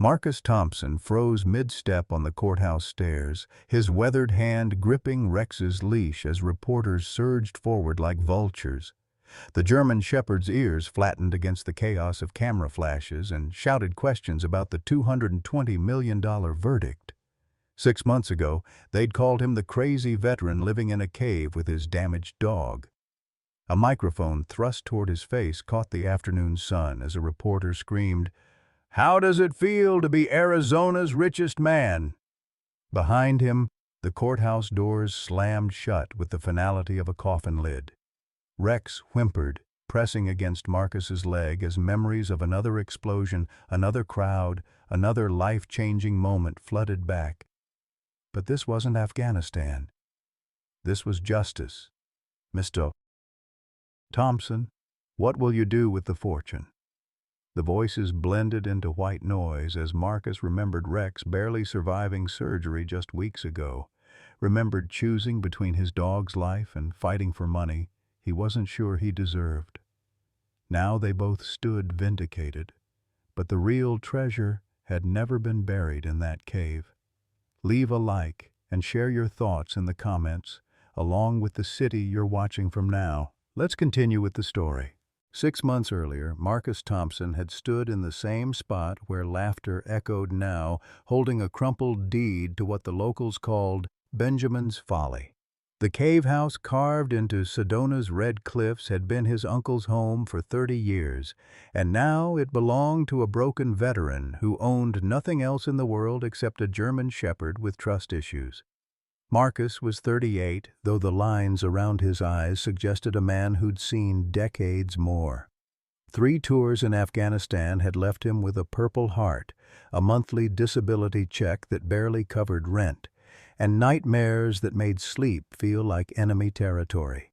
Marcus Thompson froze mid-step on the courthouse stairs, his weathered hand gripping Rex's leash as reporters surged forward like vultures. The German shepherd's ears flattened against the chaos of camera flashes and shouted questions about the $220 million verdict. 6 months ago, they'd called him the crazy veteran living in a cave with his damaged dog. A microphone thrust toward his face caught the afternoon sun as a reporter screamed, "How does it feel to be Arizona's richest man?" Behind him, the courthouse doors slammed shut with the finality of a coffin lid. Rex whimpered, pressing against Marcus's leg as memories of another explosion, another crowd, another life-changing moment flooded back. But this wasn't Afghanistan. This was justice. "Mr. Thompson, what will you do with the fortune?" The voices blended into white noise as Marcus remembered Rex barely surviving surgery just weeks ago, remembered choosing between his dog's life and fighting for money he wasn't sure he deserved. Now they both stood vindicated, but the real treasure had never been buried in that cave. Leave a like and share your thoughts in the comments, along with the city you're watching from now. Let's continue with the story. 6 months earlier, Marcus Thompson had stood in the same spot where laughter echoed now, holding a crumpled deed to what the locals called Benjamin's Folly. The cave house carved into Sedona's red cliffs had been his uncle's home for 30 years, and now it belonged to a broken veteran who owned nothing else in the world except a German shepherd with trust issues. Marcus was 38, though the lines around his eyes suggested a man who'd seen decades more. 3 tours in Afghanistan had left him with a Purple Heart, a monthly disability check that barely covered rent, and nightmares that made sleep feel like enemy territory.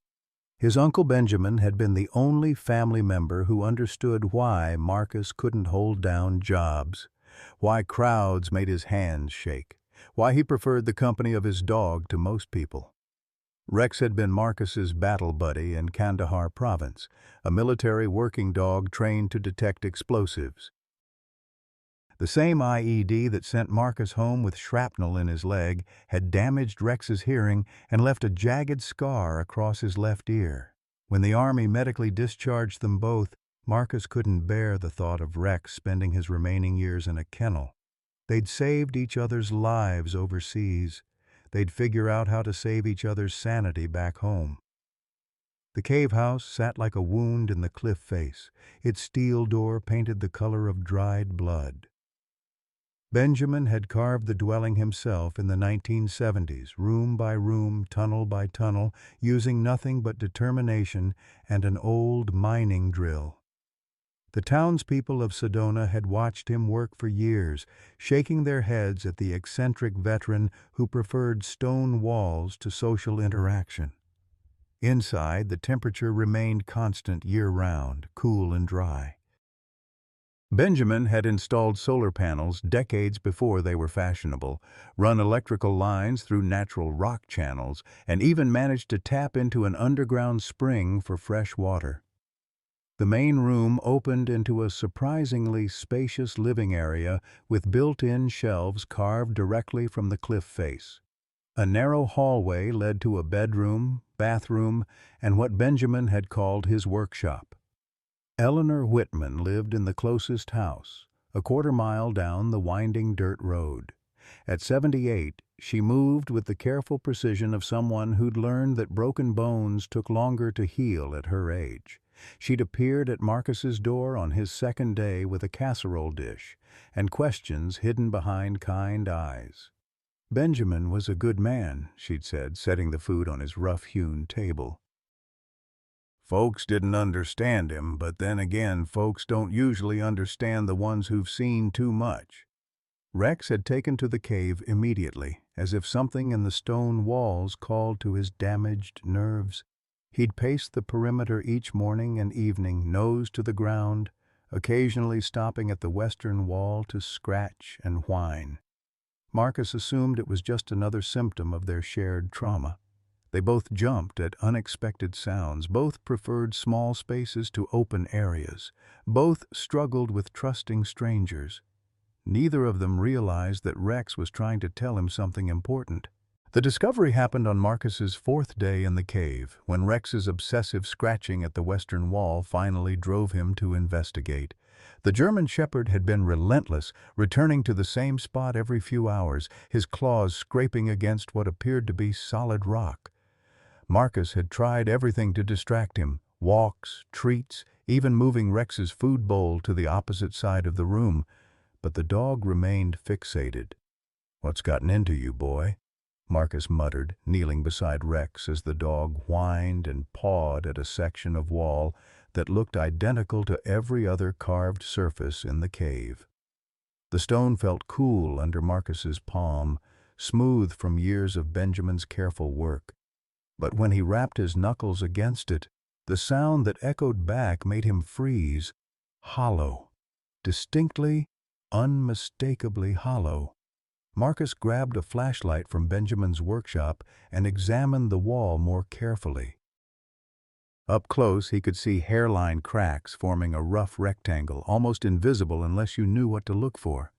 His Uncle Benjamin had been the only family member who understood why Marcus couldn't hold down jobs, why crowds made his hands shake, why he preferred the company of his dog to most people. Rex had been Marcus's battle buddy in Kandahar province, a military working dog trained to detect explosives. The same IED that sent Marcus home with shrapnel in his leg had damaged Rex's hearing and left a jagged scar across his left ear. When the Army medically discharged them both, Marcus couldn't bear the thought of Rex spending his remaining years in a kennel. They'd saved each other's lives overseas. They'd figure out how to save each other's sanity back home. The cave house sat like a wound in the cliff face, its steel door painted the color of dried blood. Benjamin had carved the dwelling himself in the 1970s, room by room, tunnel by tunnel, using nothing but determination and an old mining drill. The townspeople of Sedona had watched him work for years, shaking their heads at the eccentric veteran who preferred stone walls to social interaction. Inside, the temperature remained constant year-round, cool and dry. Benjamin had installed solar panels decades before they were fashionable, run electrical lines through natural rock channels, and even managed to tap into an underground spring for fresh water. The main room opened into a surprisingly spacious living area with built-in shelves carved directly from the cliff face. A narrow hallway led to a bedroom, bathroom, and what Benjamin had called his workshop. Eleanor Whitman lived in the closest house, a quarter-mile down the winding dirt road. At 78, she moved with the careful precision of someone who'd learned that broken bones took longer to heal at her age. She'd appeared at Marcus's door on his second day with a casserole dish, and questions hidden behind kind eyes. "Benjamin was a good man," she'd said, setting the food on his rough-hewn table. "Folks didn't understand him, but then again, folks don't usually understand the ones who've seen too much." Rex had taken to the cave immediately, as if something in the stone walls called to his damaged nerves. He'd paced the perimeter each morning and evening, nose to the ground, occasionally stopping at the western wall to scratch and whine. Marcus assumed it was just another symptom of their shared trauma. They both jumped at unexpected sounds, both preferred small spaces to open areas, both struggled with trusting strangers. Neither of them realized that Rex was trying to tell him something important. The discovery happened on Marcus's fourth day in the cave, when Rex's obsessive scratching at the western wall finally drove him to investigate. The German Shepherd had been relentless, returning to the same spot every few hours, his claws scraping against what appeared to be solid rock. Marcus had tried everything to distract him: walks, treats, even moving Rex's food bowl to the opposite side of the room, but the dog remained fixated. "What's gotten into you, boy?" Marcus muttered, kneeling beside Rex as the dog whined and pawed at a section of wall that looked identical to every other carved surface in the cave. The stone felt cool under Marcus's palm, smooth from years of Benjamin's careful work. But when he rapped his knuckles against it, the sound that echoed back made him freeze. Hollow. Distinctly, unmistakably hollow. Marcus grabbed a flashlight from Benjamin's workshop and examined the wall more carefully. Up close, he could see hairline cracks forming a rough rectangle, almost invisible unless you knew what to look for.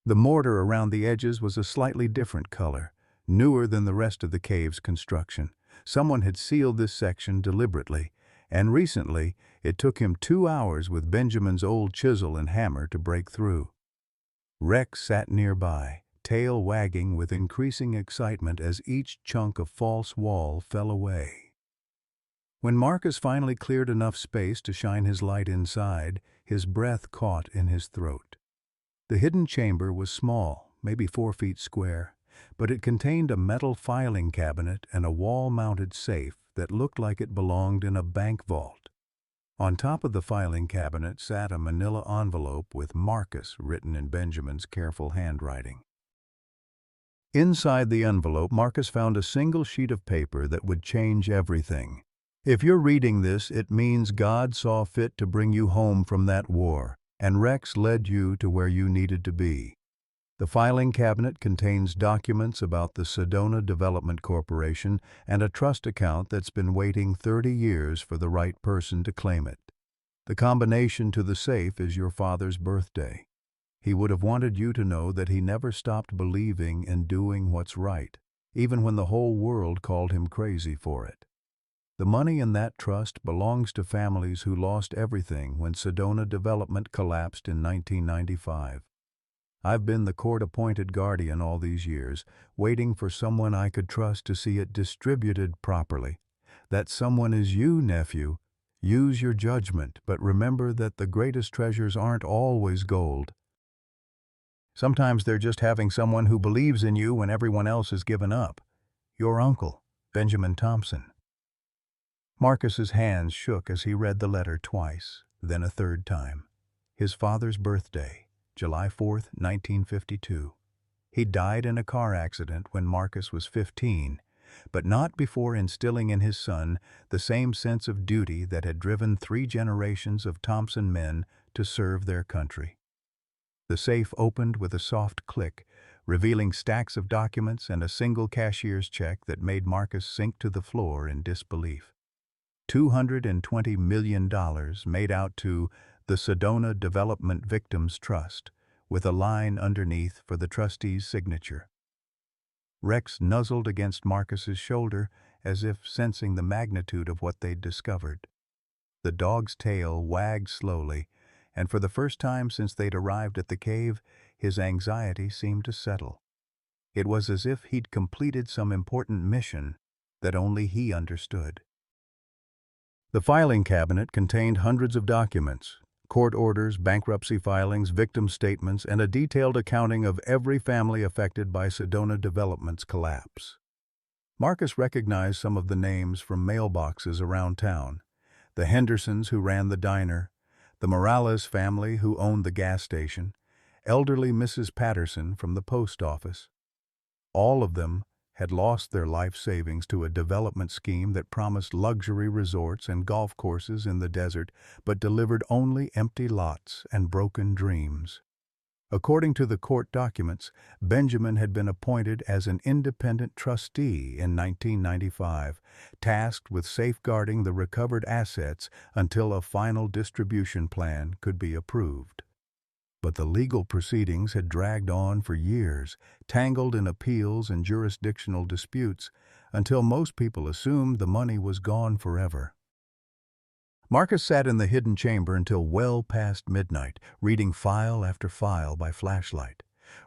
The mortar around the edges was a slightly different color, newer than the rest of the cave's construction. Someone had sealed this section deliberately, and recently it took him 2 hours with Benjamin's old chisel and hammer to break through. Rex sat nearby, tail wagging with increasing excitement as each chunk of false wall fell away. When Marcus finally cleared enough space to shine his light inside, his breath caught in his throat. The hidden chamber was small, maybe 4 feet square, but it contained a metal filing cabinet and a wall-mounted safe that looked like it belonged in a bank vault. On top of the filing cabinet sat a manila envelope with Marcus written in Benjamin's careful handwriting. Inside the envelope, Marcus found a single sheet of paper that would change everything. "If you're reading this, it means God saw fit to bring you home from that war, and Rex led you to where you needed to be." The filing cabinet contains documents about the Sedona Development Corporation and a trust account that's been waiting 30 years for the right person to claim it. The combination to the safe is your father's birthday. He would have wanted you to know that he never stopped believing and doing what's right, even when the whole world called him crazy for it. The money in that trust belongs to families who lost everything when Sedona Development collapsed in 1995. I've been the court-appointed guardian all these years, waiting for someone I could trust to see it distributed properly. That someone is you, nephew. Use your judgment, but remember that the greatest treasures aren't always gold. Sometimes they're just having someone who believes in you when everyone else has given up. Your uncle, Benjamin Thompson. Marcus's hands shook as he read the letter twice, then a third time. His father's birthday. July 4th, 1952. He died in a car accident when Marcus was 15, but not before instilling in his son the same sense of duty that had driven 3 generations of Thompson men to serve their country. The safe opened with a soft click, revealing stacks of documents and a single cashier's check that made Marcus sink to the floor in disbelief. $220 million made out to the Sedona Development Victims Trust, with a line underneath for the trustee's signature. Rex nuzzled against Marcus's shoulder as if sensing the magnitude of what they'd discovered. The dog's tail wagged slowly, and for the first time since they'd arrived at the cave, his anxiety seemed to settle. It was as if he'd completed some important mission that only he understood. The filing cabinet contained hundreds of documents: court orders, bankruptcy filings, victim statements, and a detailed accounting of every family affected by Sedona Development's collapse. Marcus recognized some of the names from mailboxes around town: the Hendersons who ran the diner, the Morales family who owned the gas station, elderly Mrs. Patterson from the post office. All of them had lost their life savings to a development scheme that promised luxury resorts and golf courses in the desert, but delivered only empty lots and broken dreams. According to the court documents, Benjamin had been appointed as an independent trustee in 1995, tasked with safeguarding the recovered assets until a final distribution plan could be approved. But the legal proceedings had dragged on for years, tangled in appeals and jurisdictional disputes, until most people assumed the money was gone forever. Marcus sat in the hidden chamber until well past midnight, reading file after file by flashlight.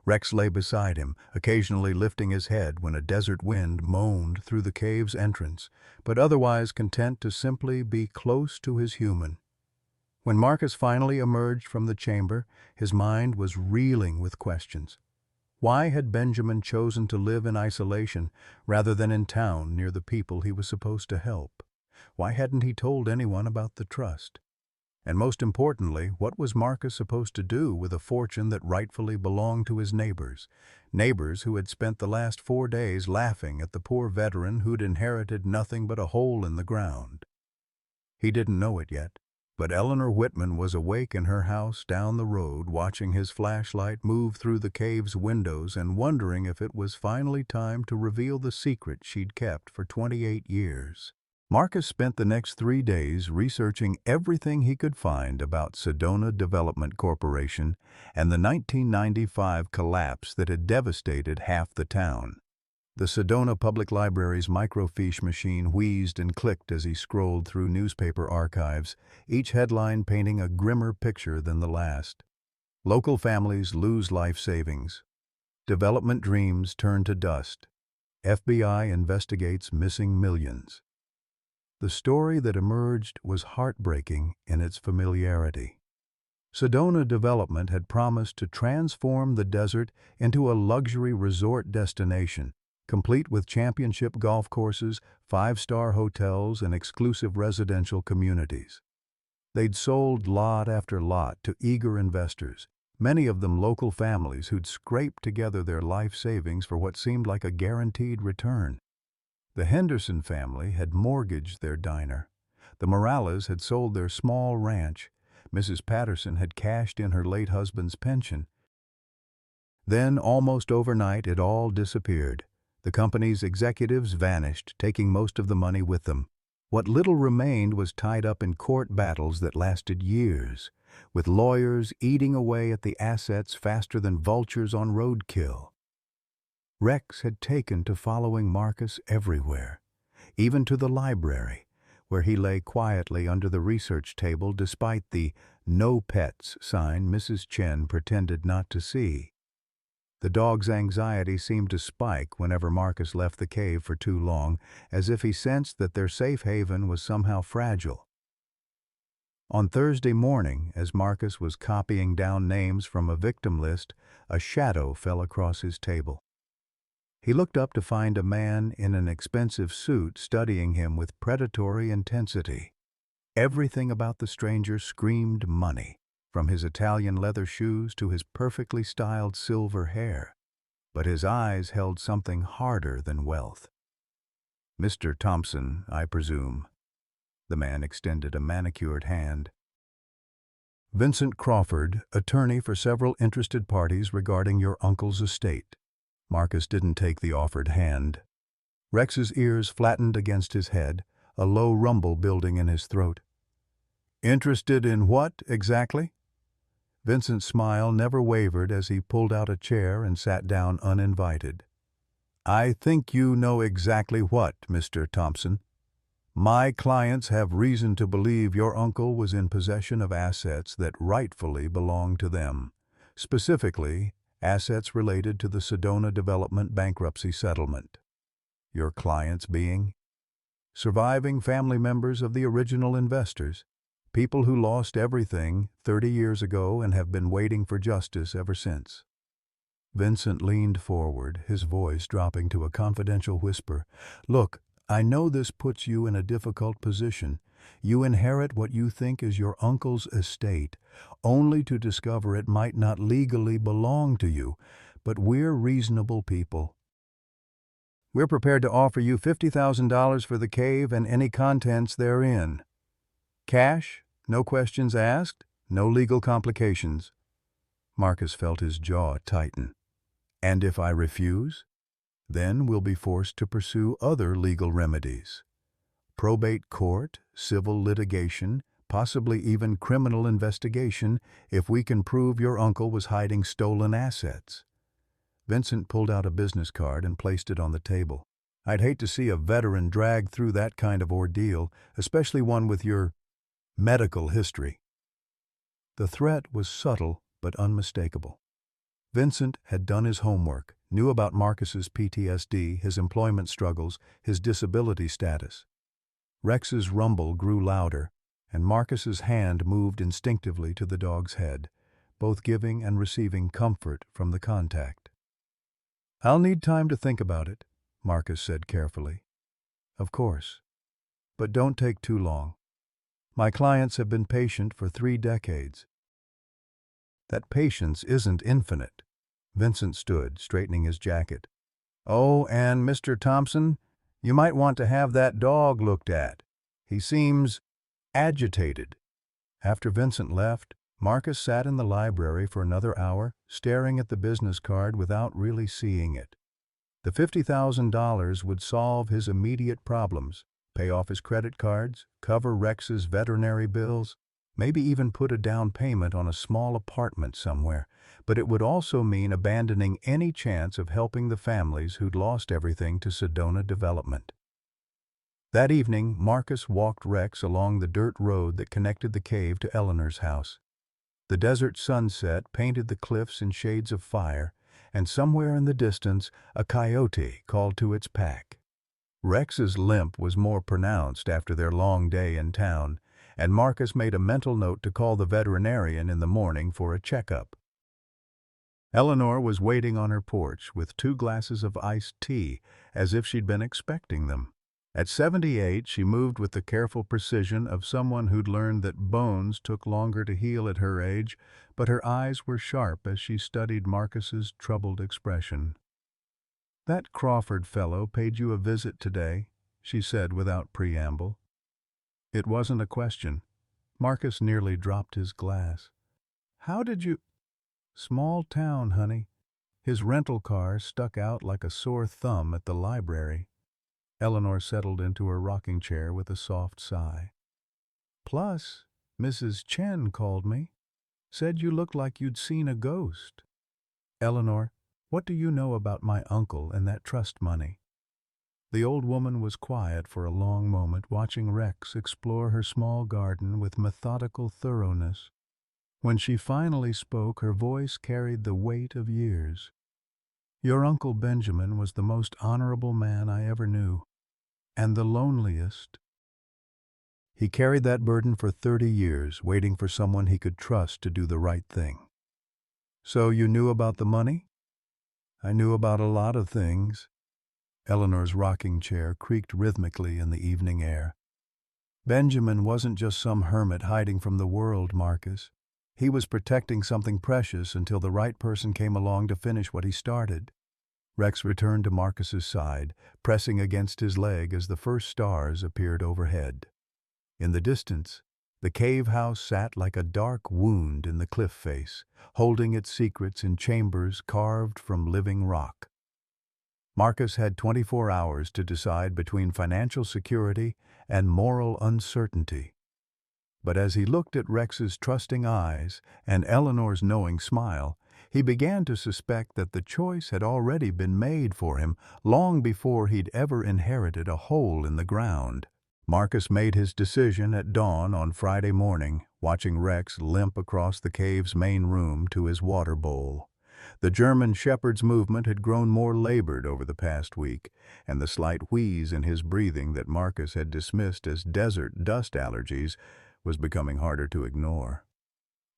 Rex lay beside him, occasionally lifting his head when a desert wind moaned through the cave's entrance, but otherwise content to simply be close to his human. When Marcus finally emerged from the chamber, his mind was reeling with questions. Why had Benjamin chosen to live in isolation rather than in town near the people he was supposed to help? Why hadn't he told anyone about the trust? And most importantly, what was Marcus supposed to do with a fortune that rightfully belonged to his neighbors? Neighbors who had spent the last 4 days laughing at the poor veteran who'd inherited nothing but a hole in the ground. He didn't know it yet, but Eleanor Whitman was awake in her house down the road, watching his flashlight move through the cave's windows and wondering if it was finally time to reveal the secret she'd kept for 28 years. Marcus spent the next 3 days researching everything he could find about Sedona Development Corporation and the 1995 collapse that had devastated half the town. The Sedona Public Library's microfiche machine wheezed and clicked as he scrolled through newspaper archives, each headline painting a grimmer picture than the last. Local families lose life savings. Development dreams turn to dust. FBI investigates missing millions. The story that emerged was heartbreaking in its familiarity. Sedona Development had promised to transform the desert into a luxury resort destination, complete with championship golf courses, 5-star hotels, and exclusive residential communities. They'd sold lot after lot to eager investors, many of them local families who'd scraped together their life savings for what seemed like a guaranteed return. The Henderson family had mortgaged their diner. The Morales had sold their small ranch. Mrs. Patterson had cashed in her late husband's pension. Then, almost overnight, it all disappeared. The company's executives vanished, taking most of the money with them. What little remained was tied up in court battles that lasted years, with lawyers eating away at the assets faster than vultures on roadkill. Rex had taken to following Marcus everywhere, even to the library, where he lay quietly under the research table despite the "No Pets" sign Mrs. Chen pretended not to see. The dog's anxiety seemed to spike whenever Marcus left the cave for too long, as if he sensed that their safe haven was somehow fragile. On Thursday morning, as Marcus was copying down names from a victim list, a shadow fell across his table. He looked up to find a man in an expensive suit studying him with predatory intensity. Everything about the stranger screamed money, from his Italian leather shoes to his perfectly styled silver hair. But his eyes held something harder than wealth. "Mr. Thompson, I presume." The man extended a manicured hand. "Vincent Crawford, attorney for several interested parties regarding your uncle's estate." Marcus didn't take the offered hand. Rex's ears flattened against his head, a low rumble building in his throat. "Interested in what, exactly?" Vincent's smile never wavered as he pulled out a chair and sat down uninvited. "I think you know exactly what, Mr. Thompson. My clients have reason to believe your uncle was in possession of assets that rightfully belong to them, specifically assets related to the Sedona Development bankruptcy settlement. Your clients being surviving family members of the original investors, people who lost everything 30 years ago and have been waiting for justice ever since." Vincent leaned forward, his voice dropping to a confidential whisper. "Look, I know this puts you in a difficult position. You inherit what you think is your uncle's estate, only to discover it might not legally belong to you, but we're reasonable people. We're prepared to offer you $50,000 for the cave and any contents therein. Cash, no questions asked, no legal complications." Marcus felt his jaw tighten. "And if I refuse? Then we'll be forced to pursue other legal remedies. Probate court, civil litigation, possibly even criminal investigation if we can prove your uncle was hiding stolen assets." Vincent pulled out a business card and placed it on the table. "I'd hate to see a veteran dragged through that kind of ordeal, especially one with your medical history." The threat was subtle but unmistakable. Vincent had done his homework, knew about Marcus's PTSD, his employment struggles, his disability status. Rex's rumble grew louder, and Marcus's hand moved instinctively to the dog's head, both giving and receiving comfort from the contact. "I'll need time to think about it," Marcus said carefully. "Of course. But don't take too long. My clients have been patient for 3 decades. That patience isn't infinite." Vincent stood, straightening his jacket. "Oh, and Mr. Thompson, you might want to have that dog looked at. He seems agitated." After Vincent left, Marcus sat in the library for another hour, staring at the business card without really seeing it. The $50,000 would solve his immediate problems, pay off his credit cards, cover Rex's veterinary bills, maybe even put a down payment on a small apartment somewhere, but it would also mean abandoning any chance of helping the families who'd lost everything to Sedona development. That evening, Marcus walked Rex along the dirt road that connected the cave to Eleanor's house. The desert sunset painted the cliffs in shades of fire, and somewhere in the distance, a coyote called to its pack. Rex's limp was more pronounced after their long day in town, and Marcus made a mental note to call the veterinarian in the morning for a checkup. Eleanor was waiting on her porch with 2 glasses of iced tea, as if she'd been expecting them. At 78, she moved with the careful precision of someone who'd learned that bones took longer to heal at her age, but her eyes were sharp as she studied Marcus's troubled expression. "That Crawford fellow paid you a visit today," she said without preamble. It wasn't a question. Marcus nearly dropped his glass. "How did you—" "Small town, honey." His rental car stuck out like a sore thumb at the library. Eleanor settled into her rocking chair with a soft sigh. "Plus, Mrs. Chen called me. Said you looked like you'd seen a ghost." "Eleanor, what do you know about my uncle and that trust money?" The old woman was quiet for a long moment, watching Rex explore her small garden with methodical thoroughness. When she finally spoke, her voice carried the weight of years. "Your Uncle Benjamin was the most honorable man I ever knew, and the loneliest. He carried that burden for 30 years, waiting for someone he could trust to do the right thing." "So you knew about the money?" "I knew about a lot of things." Eleanor's rocking chair creaked rhythmically in the evening air. "Benjamin wasn't just some hermit hiding from the world, Marcus. He was protecting something precious until the right person came along to finish what he started." Rex returned to Marcus's side, pressing against his leg as the first stars appeared overhead. In the distance, the cave house sat like a dark wound in the cliff face, holding its secrets in chambers carved from living rock. Marcus had 24 hours to decide between financial security and moral uncertainty. But as he looked at Rex's trusting eyes and Eleanor's knowing smile, he began to suspect that the choice had already been made for him long before he'd ever inherited a hole in the ground. Marcus made his decision at dawn on Friday morning, watching Rex limp across the cave's main room to his water bowl. The German shepherd's movement had grown more labored over the past week, and the slight wheeze in his breathing that Marcus had dismissed as desert dust allergies was becoming harder to ignore.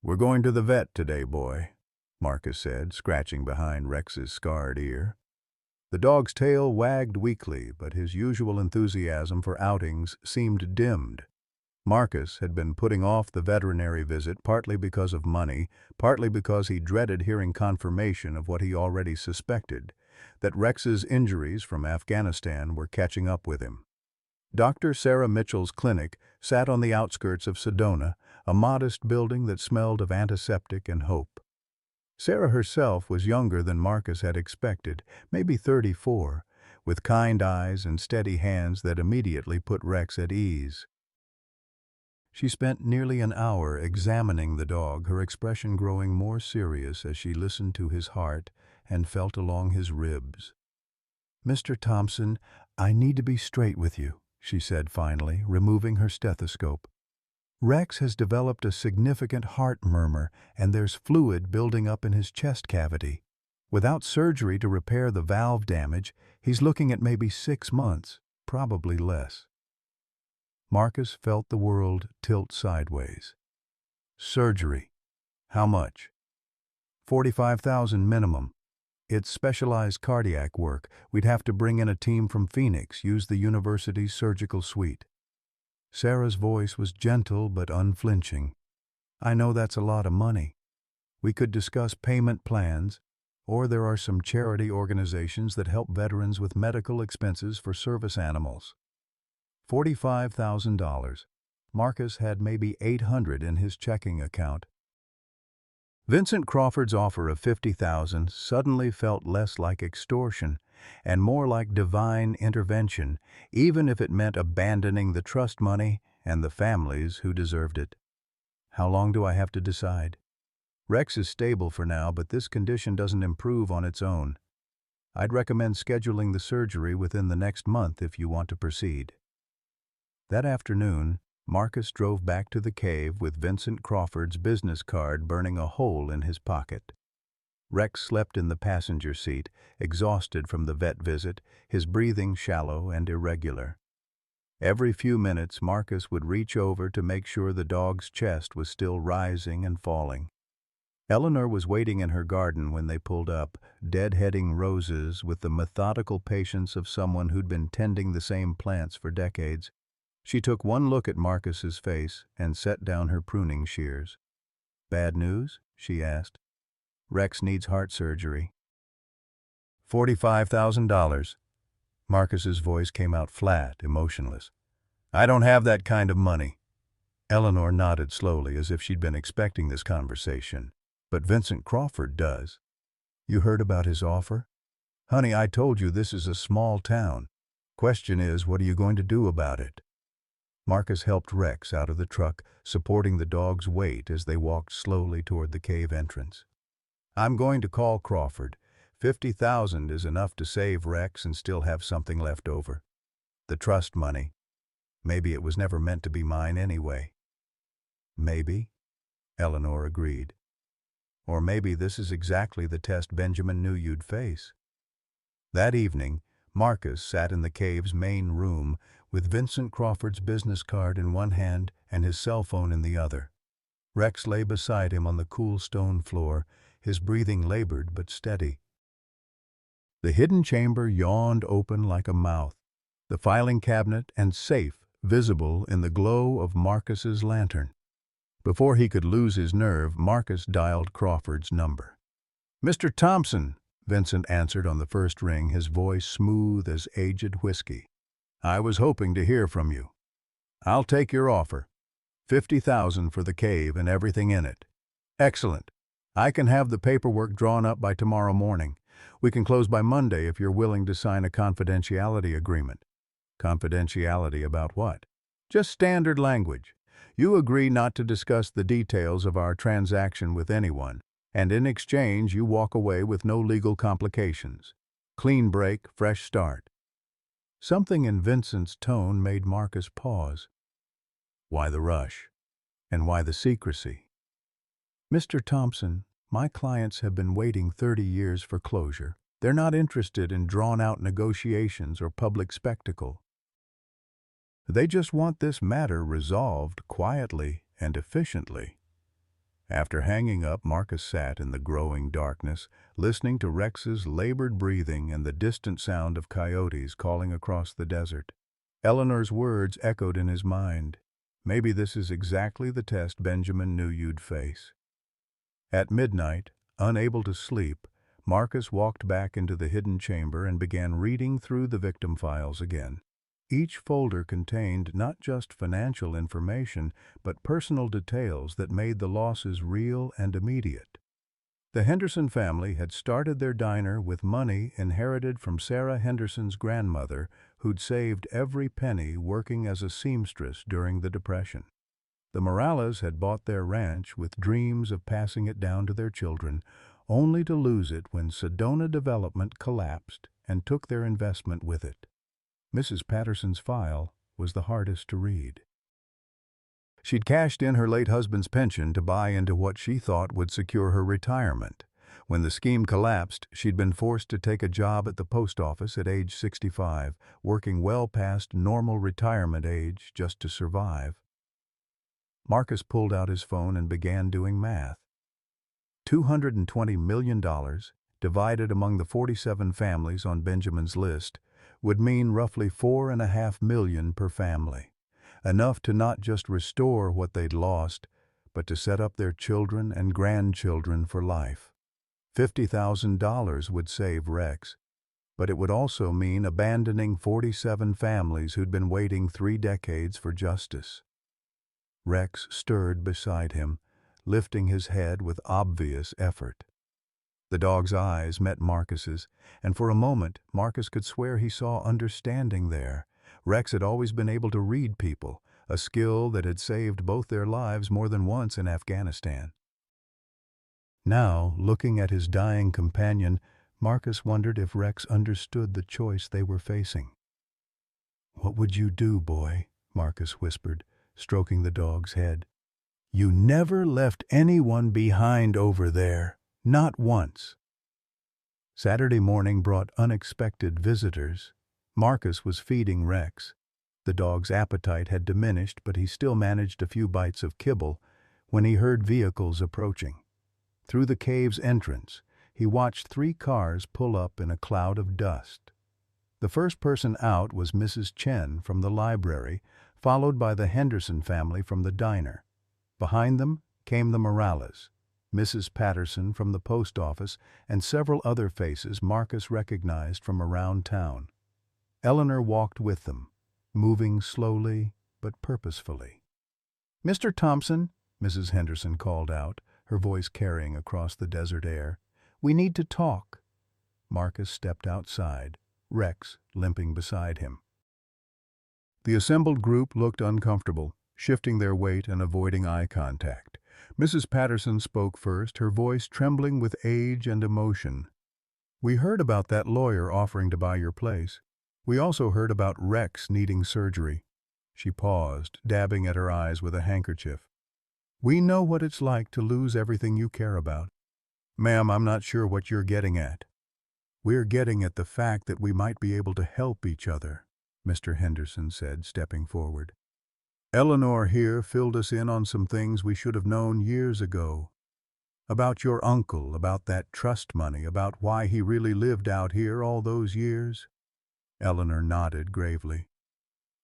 "We're going to the vet today, boy," Marcus said, scratching behind Rex's scarred ear. The dog's tail wagged weakly, but his usual enthusiasm for outings seemed dimmed. Marcus had been putting off the veterinary visit partly because of money, partly because he dreaded hearing confirmation of what he already suspected, that Rex's injuries from Afghanistan were catching up with him. Dr. Sarah Mitchell's clinic sat on the outskirts of Sedona, a modest building that smelled of antiseptic and hope. Sarah herself was younger than Marcus had expected, maybe 34, with kind eyes and steady hands that immediately put Rex at ease. She spent nearly an hour examining the dog, her expression growing more serious as she listened to his heart and felt along his ribs. "Mr. Thompson, I need to be straight with you," she said finally, removing her stethoscope. "Rex has developed a significant heart murmur, and there's fluid building up in his chest cavity. Without surgery to repair the valve damage, he's looking at maybe 6 months, probably less." Marcus felt the world tilt sideways. "Surgery. How much?" "45,000 minimum. It's specialized cardiac work. We'd have to bring in a team from Phoenix, use the university's surgical suite." Sarah's voice was gentle but unflinching. "I know that's a lot of money. We could discuss payment plans, or there are some charity organizations that help veterans with medical expenses for service animals." $45,000. Marcus had maybe 800 in his checking account. Vincent Crawford's offer of 50,000 suddenly felt less like extortion and more like divine intervention, even if it meant abandoning the trust money and the families who deserved it. "How long do I have to decide?" "Rex is stable for now, but this condition doesn't improve on its own. I'd recommend scheduling the surgery within the next month if you want to proceed." That afternoon, Marcus drove back to the cave with Vincent Crawford's business card burning a hole in his pocket. Rex slept in the passenger seat, exhausted from the vet visit, his breathing shallow and irregular. Every few minutes, Marcus would reach over to make sure the dog's chest was still rising and falling. Eleanor was waiting in her garden when they pulled up, deadheading roses with the methodical patience of someone who'd been tending the same plants for decades. She took one look at Marcus's face and set down her pruning shears. "Bad news?" she asked. "Rex needs heart surgery." $45,000. Marcus's voice came out flat, emotionless. "I don't have that kind of money." Eleanor nodded slowly as if she'd been expecting this conversation. "But Vincent Crawford does." "You heard about his offer?" "Honey, I told you this is a small town. Question is, what are you going to do about it?" Marcus helped Rex out of the truck, supporting the dog's weight as they walked slowly toward the cave entrance. "I'm going to call Crawford. 50,000 is enough to save Rex and still have something left over. The trust money. Maybe it was never meant to be mine anyway." "Maybe," Eleanor agreed. "Or maybe this is exactly the test Benjamin knew you'd face." That evening, Marcus sat in the cave's main room with Vincent Crawford's business card in one hand and his cell phone in the other. Rex lay beside him on the cool stone floor, his breathing labored but steady. The hidden chamber yawned open like a mouth, the filing cabinet and safe visible in the glow of Marcus's lantern. Before he could lose his nerve, Marcus dialed Crawford's number. "Mr. Thompson," Vincent answered on the first ring, his voice smooth as aged whiskey. "I was hoping to hear from you. I'll take your offer. 50,000 for the cave and everything in it." "Excellent. I can have the paperwork drawn up by tomorrow morning. We can close by Monday if you're willing to sign a confidentiality agreement." "Confidentiality about what?" "Just standard language. You agree not to discuss the details of our transaction with anyone, and in exchange you walk away with no legal complications. Clean break, fresh start." Something in Vincent's tone made Marcus pause. Why the rush? And why the secrecy? "Mr. Thompson, my clients have been waiting 30 years for closure. They're not interested in drawn-out negotiations or public spectacle. They just want this matter resolved quietly and efficiently." After hanging up, Marcus sat in the growing darkness, listening to Rex's labored breathing and the distant sound of coyotes calling across the desert. Eleanor's words echoed in his mind. Maybe this is exactly the test Benjamin knew you'd face. At midnight, unable to sleep, Marcus walked back into the hidden chamber and began reading through the victim files again. Each folder contained not just financial information, but personal details that made the losses real and immediate. The Henderson family had started their diner with money inherited from Sarah Henderson's grandmother, who'd saved every penny working as a seamstress during the Depression. The Morales had bought their ranch with dreams of passing it down to their children, only to lose it when Sedona Development collapsed and took their investment with it. Mrs. Patterson's file was the hardest to read. She'd cashed in her late husband's pension to buy into what she thought would secure her retirement. When the scheme collapsed, she'd been forced to take a job at the post office at age 65, working well past normal retirement age just to survive. Marcus pulled out his phone and began doing math. $220 million, divided among the 47 families on Benjamin's list, would mean roughly $4.5 million per family. Enough to not just restore what they'd lost, but to set up their children and grandchildren for life. $50,000 would save Rex, but it would also mean abandoning 47 families who'd been waiting 3 decades for justice. Rex stirred beside him, lifting his head with obvious effort. The dog's eyes met Marcus's, and for a moment Marcus could swear he saw understanding there. Rex had always been able to read people, a skill that had saved both their lives more than once in Afghanistan. Now, looking at his dying companion, Marcus wondered if Rex understood the choice they were facing. "What would you do, boy?" Marcus whispered, stroking the dog's head. "You never left anyone behind over there, not once." Saturday morning brought unexpected visitors. Marcus was feeding Rex. The dog's appetite had diminished, but he still managed a few bites of kibble when he heard vehicles approaching. Through the cave's entrance, he watched 3 cars pull up in a cloud of dust. The first person out was Mrs. Chen from the library, followed by the Henderson family from the diner. Behind them came the Morales, Mrs. Patterson from the post office, and several other faces Marcus recognized from around town. Eleanor walked with them, moving slowly but purposefully. "Mr. Thompson," Mrs. Henderson called out, her voice carrying across the desert air, "we need to talk." Marcus stepped outside, Rex limping beside him. The assembled group looked uncomfortable, shifting their weight and avoiding eye contact. Mrs. Patterson spoke first, her voice trembling with age and emotion. "We heard about that lawyer offering to buy your place. We also heard about Rex needing surgery." She paused, dabbing at her eyes with a handkerchief. "We know what it's like to lose everything you care about." "Ma'am, I'm not sure what you're getting at." "We're getting at the fact that we might be able to help each other," Mr. Henderson said, stepping forward. "Eleanor here filled us in on some things we should have known years ago. About your uncle, about that trust money, about why he really lived out here all those years." Eleanor nodded gravely.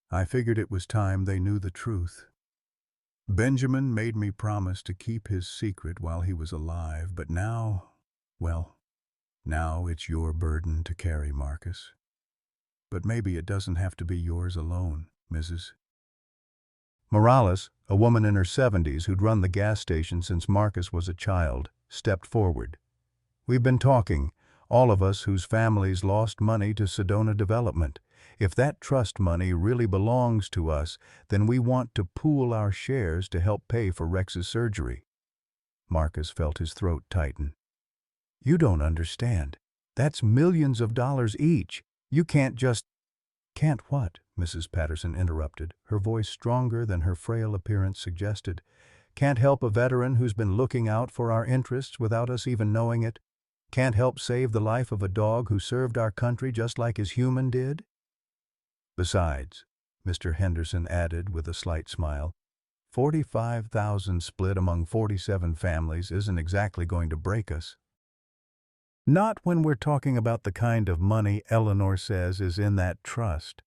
"I figured it was time they knew the truth. Benjamin made me promise to keep his secret while he was alive, but now, well, now it's your burden to carry, Marcus. But maybe it doesn't have to be yours alone, Mrs. Morales, a woman in her 70s who'd run the gas station since Marcus was a child, stepped forward. "We've been talking, all of us whose families lost money to Sedona Development. If that trust money really belongs to us, then we want to pool our shares to help pay for Rex's surgery." Marcus felt his throat tighten. "You don't understand. That's millions of dollars each. You can't just—" "Can't what?" Mrs. Patterson interrupted, her voice stronger than her frail appearance suggested. "Can't help a veteran who's been looking out for our interests without us even knowing it? Can't help save the life of a dog who served our country just like his human did? Besides," Mr. Henderson added with a slight smile, "$45,000 split among 47 families isn't exactly going to break us." "Not when we're talking about the kind of money Eleanor says is in that trust."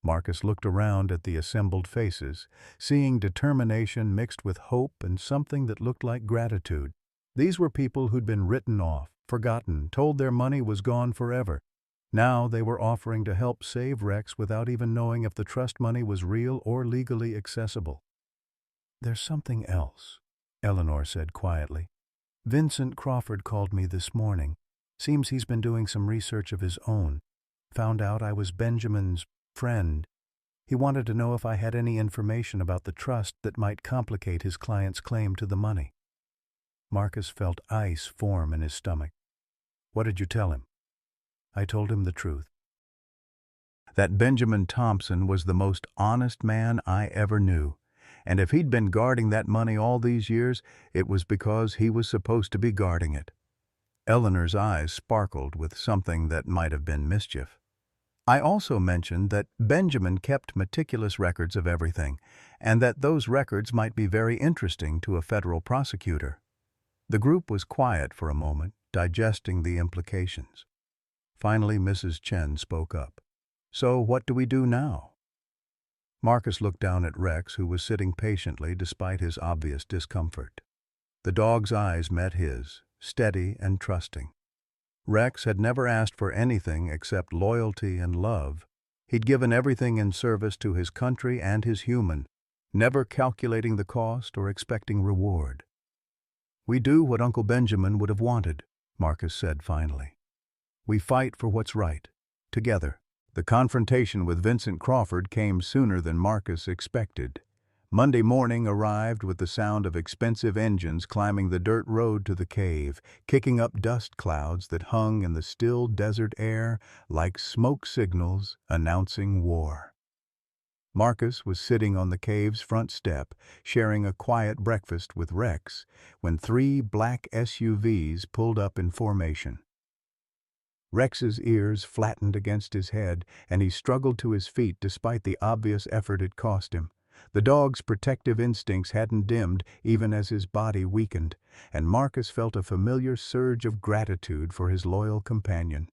Marcus looked around at the assembled faces, seeing determination mixed with hope and something that looked like gratitude. These were people who'd been written off, forgotten, told their money was gone forever. Now they were offering to help save Rex without even knowing if the trust money was real or legally accessible. "There's something else," Eleanor said quietly. "Vincent Crawford called me this morning. Seems he's been doing some research of his own. Found out I was Benjamin's friend. He wanted to know if I had any information about the trust that might complicate his client's claim to the money. Marcus felt ice form in his stomach. What did you tell him? I told him the truth. That Benjamin Thompson was the most honest man I ever knew, and if he'd been guarding that money all these years, it was because he was supposed to be guarding it. Eleanor's eyes sparkled with something that might have been mischief. I also mentioned that Benjamin kept meticulous records of everything, and that those records might be very interesting to a federal prosecutor. The group was quiet for a moment, digesting the implications. Finally, Mrs. Chen spoke up. So what do we do now? Marcus looked down at Rex, who was sitting patiently despite his obvious discomfort. The dog's eyes met his, steady and trusting. Rex had never asked for anything except loyalty and love. He'd given everything in service to his country and his human, never calculating the cost or expecting reward. We do what Uncle Benjamin would have wanted, Marcus said finally. We fight for what's right, together. The confrontation with Vincent Crawford came sooner than Marcus expected. Monday morning arrived with the sound of expensive engines climbing the dirt road to the cave, kicking up dust clouds that hung in the still desert air like smoke signals announcing war. Marcus was sitting on the cave's front step, sharing a quiet breakfast with Rex, when 3 black SUVs pulled up in formation. Rex's ears flattened against his head, and he struggled to his feet despite the obvious effort it cost him. The dog's protective instincts hadn't dimmed even as his body weakened, and Marcus felt a familiar surge of gratitude for his loyal companion.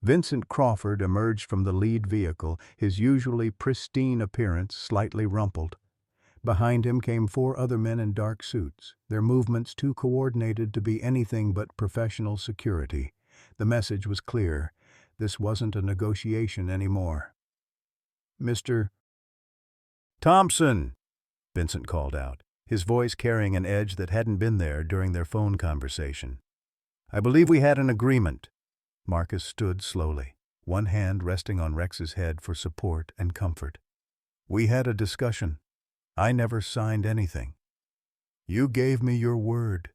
Vincent Crawford emerged from the lead vehicle, his usually pristine appearance slightly rumpled. Behind him came 4 other men in dark suits, their movements too coordinated to be anything but professional security. The message was clear. This wasn't a negotiation anymore. Mr. Thompson, Vincent called out, his voice carrying an edge that hadn't been there during their phone conversation. I believe we had an agreement. Marcus stood slowly, one hand resting on Rex's head for support and comfort. We had a discussion. I never signed anything. You gave me your word.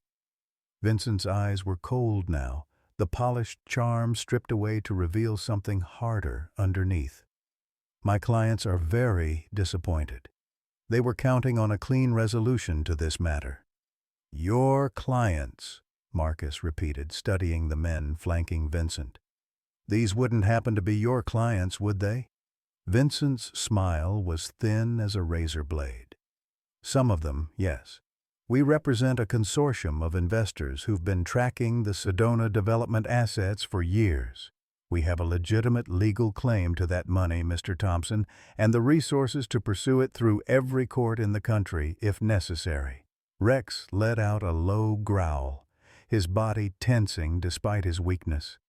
Vincent's eyes were cold now, the polished charm stripped away to reveal something harder underneath. My clients are very disappointed. They were counting on a clean resolution to this matter. Your clients, Marcus repeated, studying the men flanking Vincent. These wouldn't happen to be your clients, would they? Vincent's smile was thin as a razor blade. Some of them, yes. We represent a consortium of investors who've been tracking the Sedona development assets for years. We have a legitimate legal claim to that money, Mr. Thompson, and the resources to pursue it through every court in the country, if necessary. Rex let out a low growl, his body tensing despite his weakness.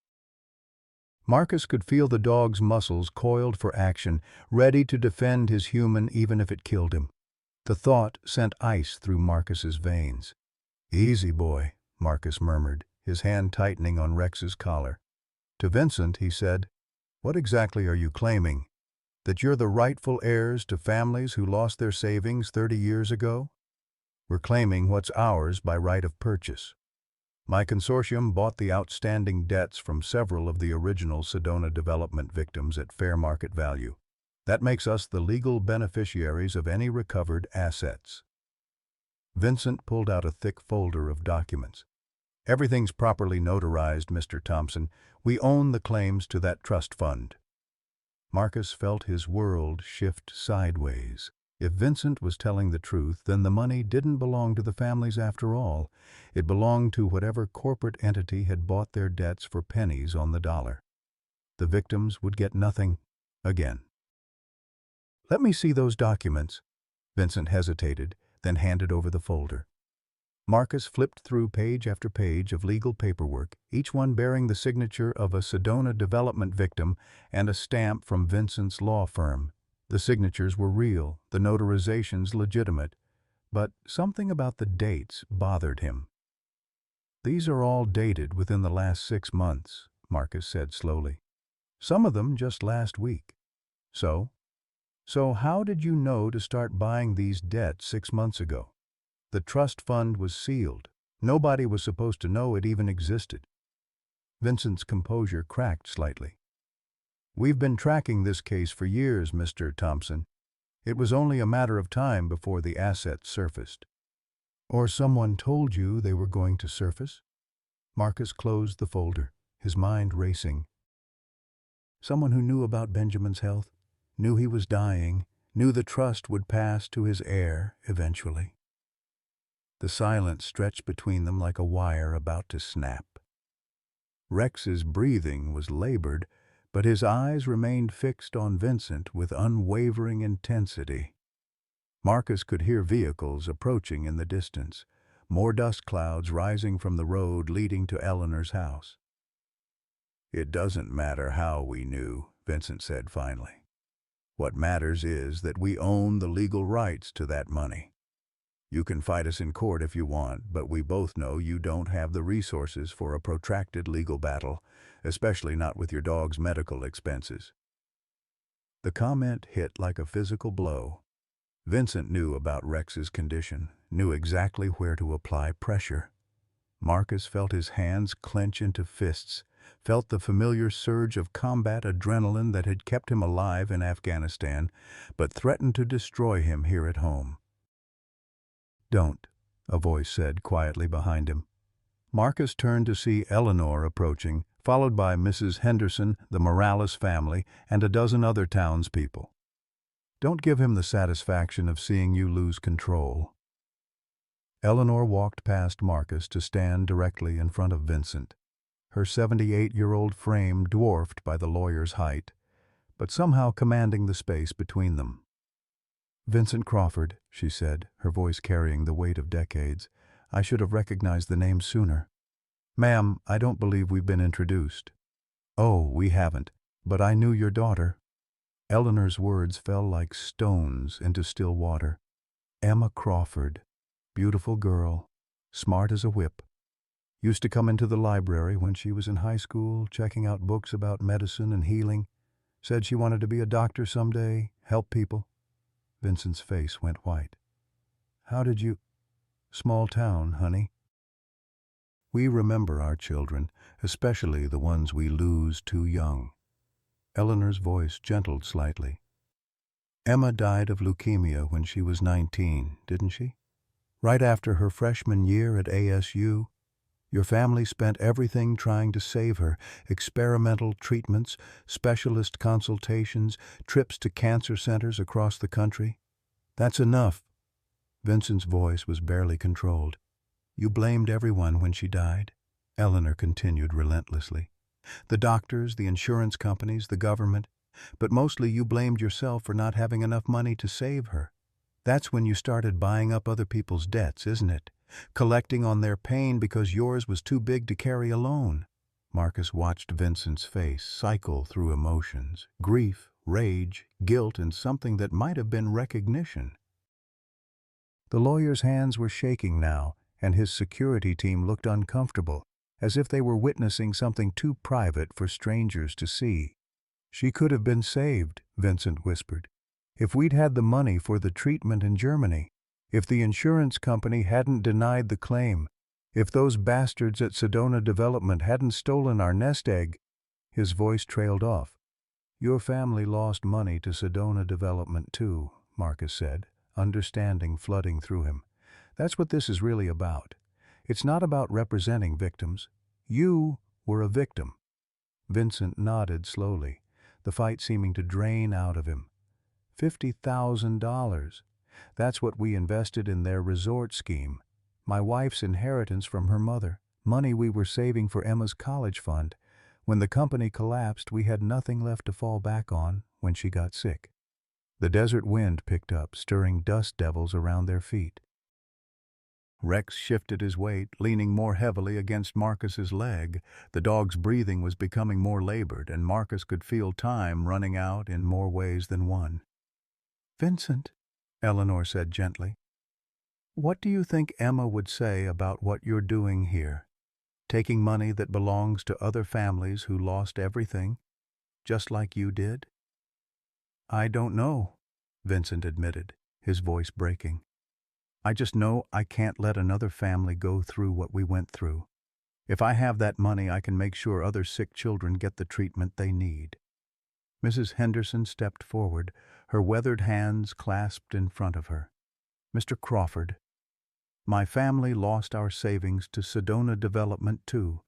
Marcus could feel the dog's muscles coiled for action, ready to defend his human even if it killed him. The thought sent ice through Marcus's veins. Easy, boy, Marcus murmured, his hand tightening on Rex's collar. To Vincent, he said, what exactly are you claiming? That you're the rightful heirs to families who lost their savings 30 years ago? We're claiming what's ours by right of purchase. My consortium bought the outstanding debts from several of the original Sedona development victims at fair market value. That makes us the legal beneficiaries of any recovered assets. Vincent pulled out a thick folder of documents. Everything's properly notarized, Mr. Thompson. We own the claims to that trust fund. Marcus felt his world shift sideways. If Vincent was telling the truth, then the money didn't belong to the families after all. It belonged to whatever corporate entity had bought their debts for pennies on the dollar. The victims would get nothing again. Let me see those documents. Vincent hesitated, then handed over the folder. Marcus flipped through page after page of legal paperwork, each one bearing the signature of a Sedona development victim and a stamp from Vincent's law firm. The signatures were real, the notarizations legitimate, but something about the dates bothered him. These are all dated within the last 6 months, Marcus said slowly. Some of them just last week. So? So how did you know to start buying these debts 6 months ago? The trust fund was sealed. Nobody was supposed to know it even existed. Vincent's composure cracked slightly. We've been tracking this case for years, Mr. Thompson. It was only a matter of time before the assets surfaced. Or someone told you they were going to surface? Marcus closed the folder, his mind racing. Someone who knew about Benjamin's health, knew he was dying, knew the trust would pass to his heir eventually. The silence stretched between them like a wire about to snap. Rex's breathing was labored, but his eyes remained fixed on Vincent with unwavering intensity. Marcus could hear vehicles approaching in the distance, more dust clouds rising from the road leading to Eleanor's house. "It doesn't matter how we knew," Vincent said finally. "What matters is that we own the legal rights to that money. You can fight us in court if you want, but we both know you don't have the resources for a protracted legal battle, especially not with your dog's medical expenses." The comment hit like a physical blow. Vincent knew about Rex's condition, knew exactly where to apply pressure. Marcus felt his hands clench into fists, felt the familiar surge of combat adrenaline that had kept him alive in Afghanistan, but threatened to destroy him here at home. "Don't," a voice said quietly behind him. Marcus turned to see Eleanor approaching, followed by Mrs. Henderson, the Morales family, and a dozen other townspeople. "Don't give him the satisfaction of seeing you lose control." Eleanor walked past Marcus to stand directly in front of Vincent, her 78-year-old frame dwarfed by the lawyer's height, but somehow commanding the space between them. "Vincent Crawford," she said, her voice carrying the weight of decades. "I should have recognized the name sooner. Ma'am, I don't believe we've been introduced." "Oh, we haven't, but I knew your daughter." Eleanor's words fell like stones into still water. "Emma Crawford. Beautiful girl, smart as a whip. Used to come into the library when she was in high school, checking out books about medicine and healing. Said she wanted to be a doctor someday, help people." Vincent's face went white. "How did you—" "Small town, honey. We remember our children, especially the ones we lose too young." Eleanor's voice gentled slightly. "Emma died of leukemia when she was 19, didn't she? Right after her freshman year at ASU. Your family spent everything trying to save her: experimental treatments, specialist consultations, trips to cancer centers across the country. That's enough." Vincent's voice was barely controlled. "You blamed everyone when she died," Eleanor continued relentlessly. "The doctors, the insurance companies, the government. But mostly you blamed yourself for not having enough money to save her. That's when you started buying up other people's debts, isn't it? Collecting on their pain because yours was too big to carry alone." Marcus watched Vincent's face cycle through emotions: grief, rage, guilt, and something that might have been recognition. The lawyer's hands were shaking now, and his security team looked uncomfortable, as if they were witnessing something too private for strangers to see. "She could have been saved," Vincent whispered. "If we'd had the money for the treatment in Germany, if the insurance company hadn't denied the claim, if those bastards at Sedona Development hadn't stolen our nest egg." His voice trailed off. "Your family lost money to Sedona Development too," Marcus said, understanding flooding through him. "That's what this is really about. It's not about representing victims. You were a victim." Vincent nodded slowly, the fight seeming to drain out of him. $50,000. That's what we invested in their resort scheme. My wife's inheritance from her mother. Money we were saving for Emma's college fund. When the company collapsed, we had nothing left to fall back on when she got sick." The desert wind picked up, stirring dust devils around their feet. Rex shifted his weight, leaning more heavily against Marcus's leg. The dog's breathing was becoming more labored, and Marcus could feel time running out in more ways than one. "Vincent," Eleanor said gently, "what do you think Emma would say about what you're doing here? Taking money that belongs to other families who lost everything, just like you did?" "I don't know," Vincent admitted, his voice breaking. I just know I can't let another family go through what we went through. If I have that money, I can make sure other sick children get the treatment they need. Mrs. Henderson stepped forward, her weathered hands clasped in front of her. Mr. Crawford, my family lost our savings to Sedona Development too.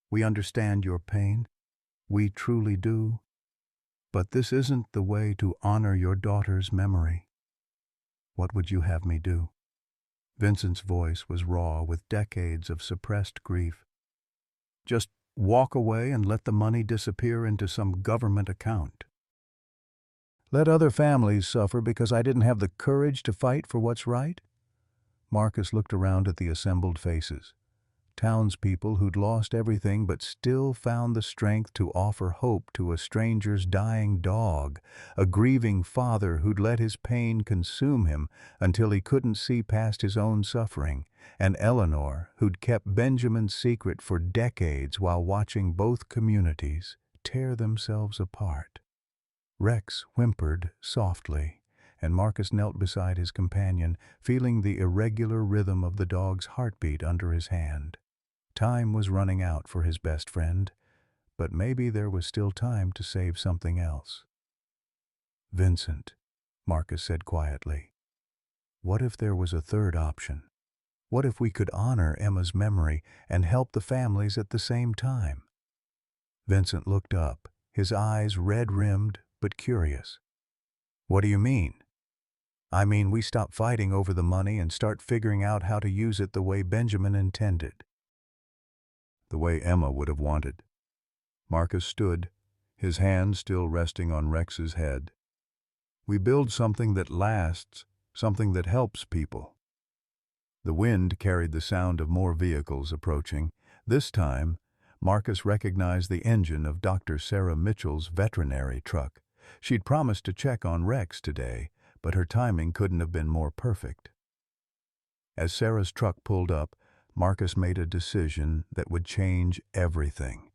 We understand your pain. We truly do. But this isn't the way to honor your daughter's memory. What would you have me do? Vincent's voice was raw with decades of suppressed grief. Just walk away and let the money disappear into some government account. Let other families suffer because I didn't have the courage to fight for what's right? Marcus looked around at the assembled faces. Townspeople who'd lost everything but still found the strength to offer hope to a stranger's dying dog, a grieving father who'd let his pain consume him until he couldn't see past his own suffering, and Eleanor who'd kept Benjamin's secret for decades while watching both communities tear themselves apart. Rex whimpered softly, and Marcus knelt beside his companion, feeling the irregular rhythm of the dog's heartbeat under his hand. Time was running out for his best friend, but maybe there was still time to save something else. Vincent, Marcus said quietly, what if there was a third option? What if we could honor Emma's memory and help the families at the same time? Vincent looked up, his eyes red-rimmed but curious. What do you mean? I mean we stop fighting over the money and start figuring out how to use it the way Benjamin intended. The way Emma would have wanted. Marcus stood, his hand still resting on Rex's head. We build something that lasts, something that helps people. The wind carried the sound of more vehicles approaching. This time, Marcus recognized the engine of Dr. Sarah Mitchell's veterinary truck. She'd promised to check on Rex today, but her timing couldn't have been more perfect. As Sarah's truck pulled up, Marcus made a decision that would change everything.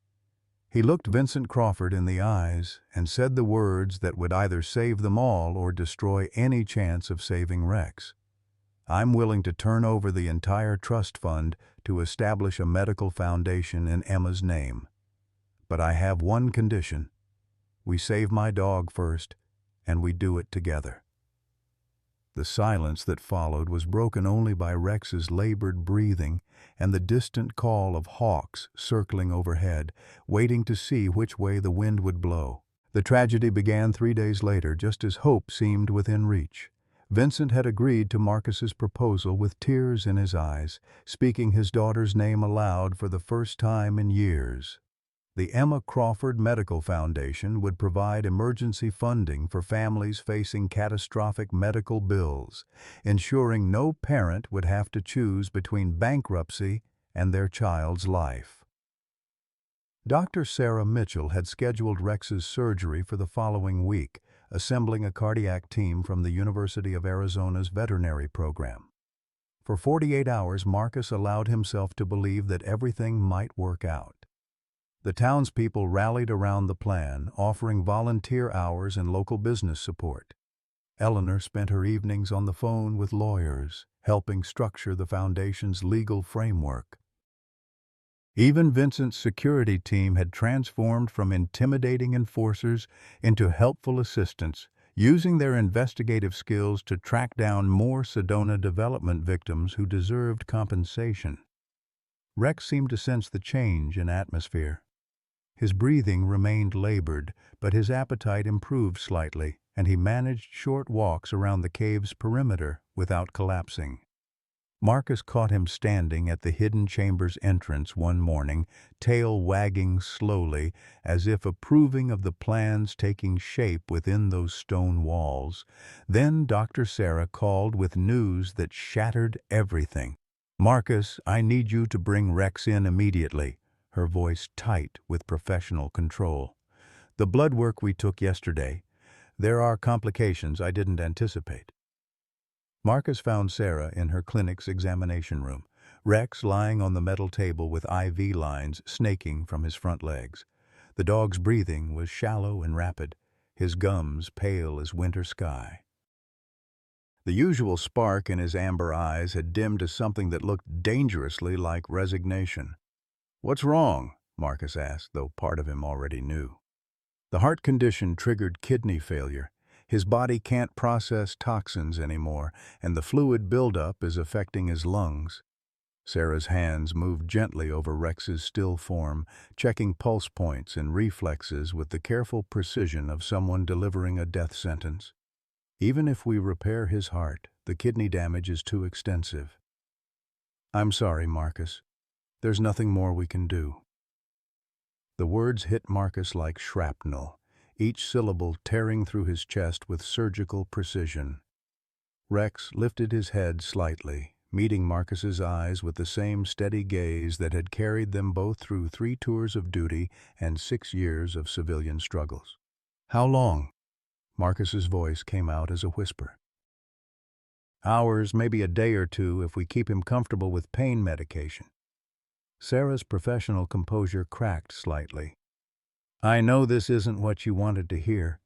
He looked Vincent Crawford in the eyes and said the words that would either save them all or destroy any chance of saving Rex. I'm willing to turn over the entire trust fund to establish a medical foundation in Emma's name. But I have one condition. We save my dog first, and we do it together. The silence that followed was broken only by Rex's labored breathing and the distant call of hawks circling overhead, waiting to see which way the wind would blow. The tragedy began 3 days later, just as hope seemed within reach. Vincent had agreed to Marcus's proposal with tears in his eyes, speaking his daughter's name aloud for the first time in years. The Emma Crawford Medical Foundation would provide emergency funding for families facing catastrophic medical bills, ensuring no parent would have to choose between bankruptcy and their child's life. Dr. Sarah Mitchell had scheduled Rex's surgery for the following week, assembling a cardiac team from the University of Arizona's veterinary program. For 48 hours, Marcus allowed himself to believe that everything might work out. The townspeople rallied around the plan, offering volunteer hours and local business support. Eleanor spent her evenings on the phone with lawyers, helping structure the foundation's legal framework. Even Vincent's security team had transformed from intimidating enforcers into helpful assistants, using their investigative skills to track down more Sedona Development victims who deserved compensation. Rex seemed to sense the change in atmosphere. His breathing remained labored, but his appetite improved slightly, and he managed short walks around the cave's perimeter without collapsing. Marcus caught him standing at the hidden chamber's entrance one morning, tail wagging slowly, as if approving of the plans taking shape within those stone walls. Then Dr. Sarah called with news that shattered everything. "Marcus, I need you to bring Rex in immediately," her voice tight with professional control. "The blood work we took yesterday. There are complications I didn't anticipate." Marcus found Sarah in her clinic's examination room, Rex lying on the metal table with IV lines snaking from his front legs. The dog's breathing was shallow and rapid, his gums pale as winter sky. The usual spark in his amber eyes had dimmed to something that looked dangerously like resignation. "What's wrong?" Marcus asked, though part of him already knew. The heart condition triggered kidney failure. His body can't process toxins anymore, and the fluid buildup is affecting his lungs. Sarah's hands moved gently over Rex's still form, checking pulse points and reflexes with the careful precision of someone delivering a death sentence. "Even if we repair his heart, the kidney damage is too extensive." "I'm sorry, Marcus. There's nothing more we can do." The words hit Marcus like shrapnel, each syllable tearing through his chest with surgical precision. Rex lifted his head slightly, meeting Marcus's eyes with the same steady gaze that had carried them both through 3 tours of duty and 6 years of civilian struggles. "How long?" Marcus's voice came out as a whisper. "Hours, maybe a day or two if we keep him comfortable with pain medication." Sarah's professional composure cracked slightly. "I know this isn't what you wanted to hear,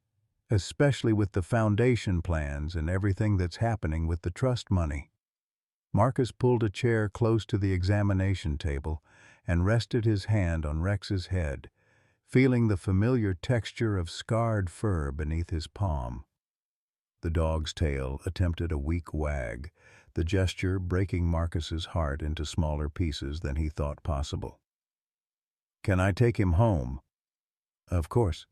especially with the foundation plans and everything that's happening with the trust money." Marcus pulled a chair close to the examination table and rested his hand on Rex's head, feeling the familiar texture of scarred fur beneath his palm. The dog's tail attempted a weak wag, the gesture breaking Marcus's heart into smaller pieces than he thought possible. "Can I take him home?" "Of course.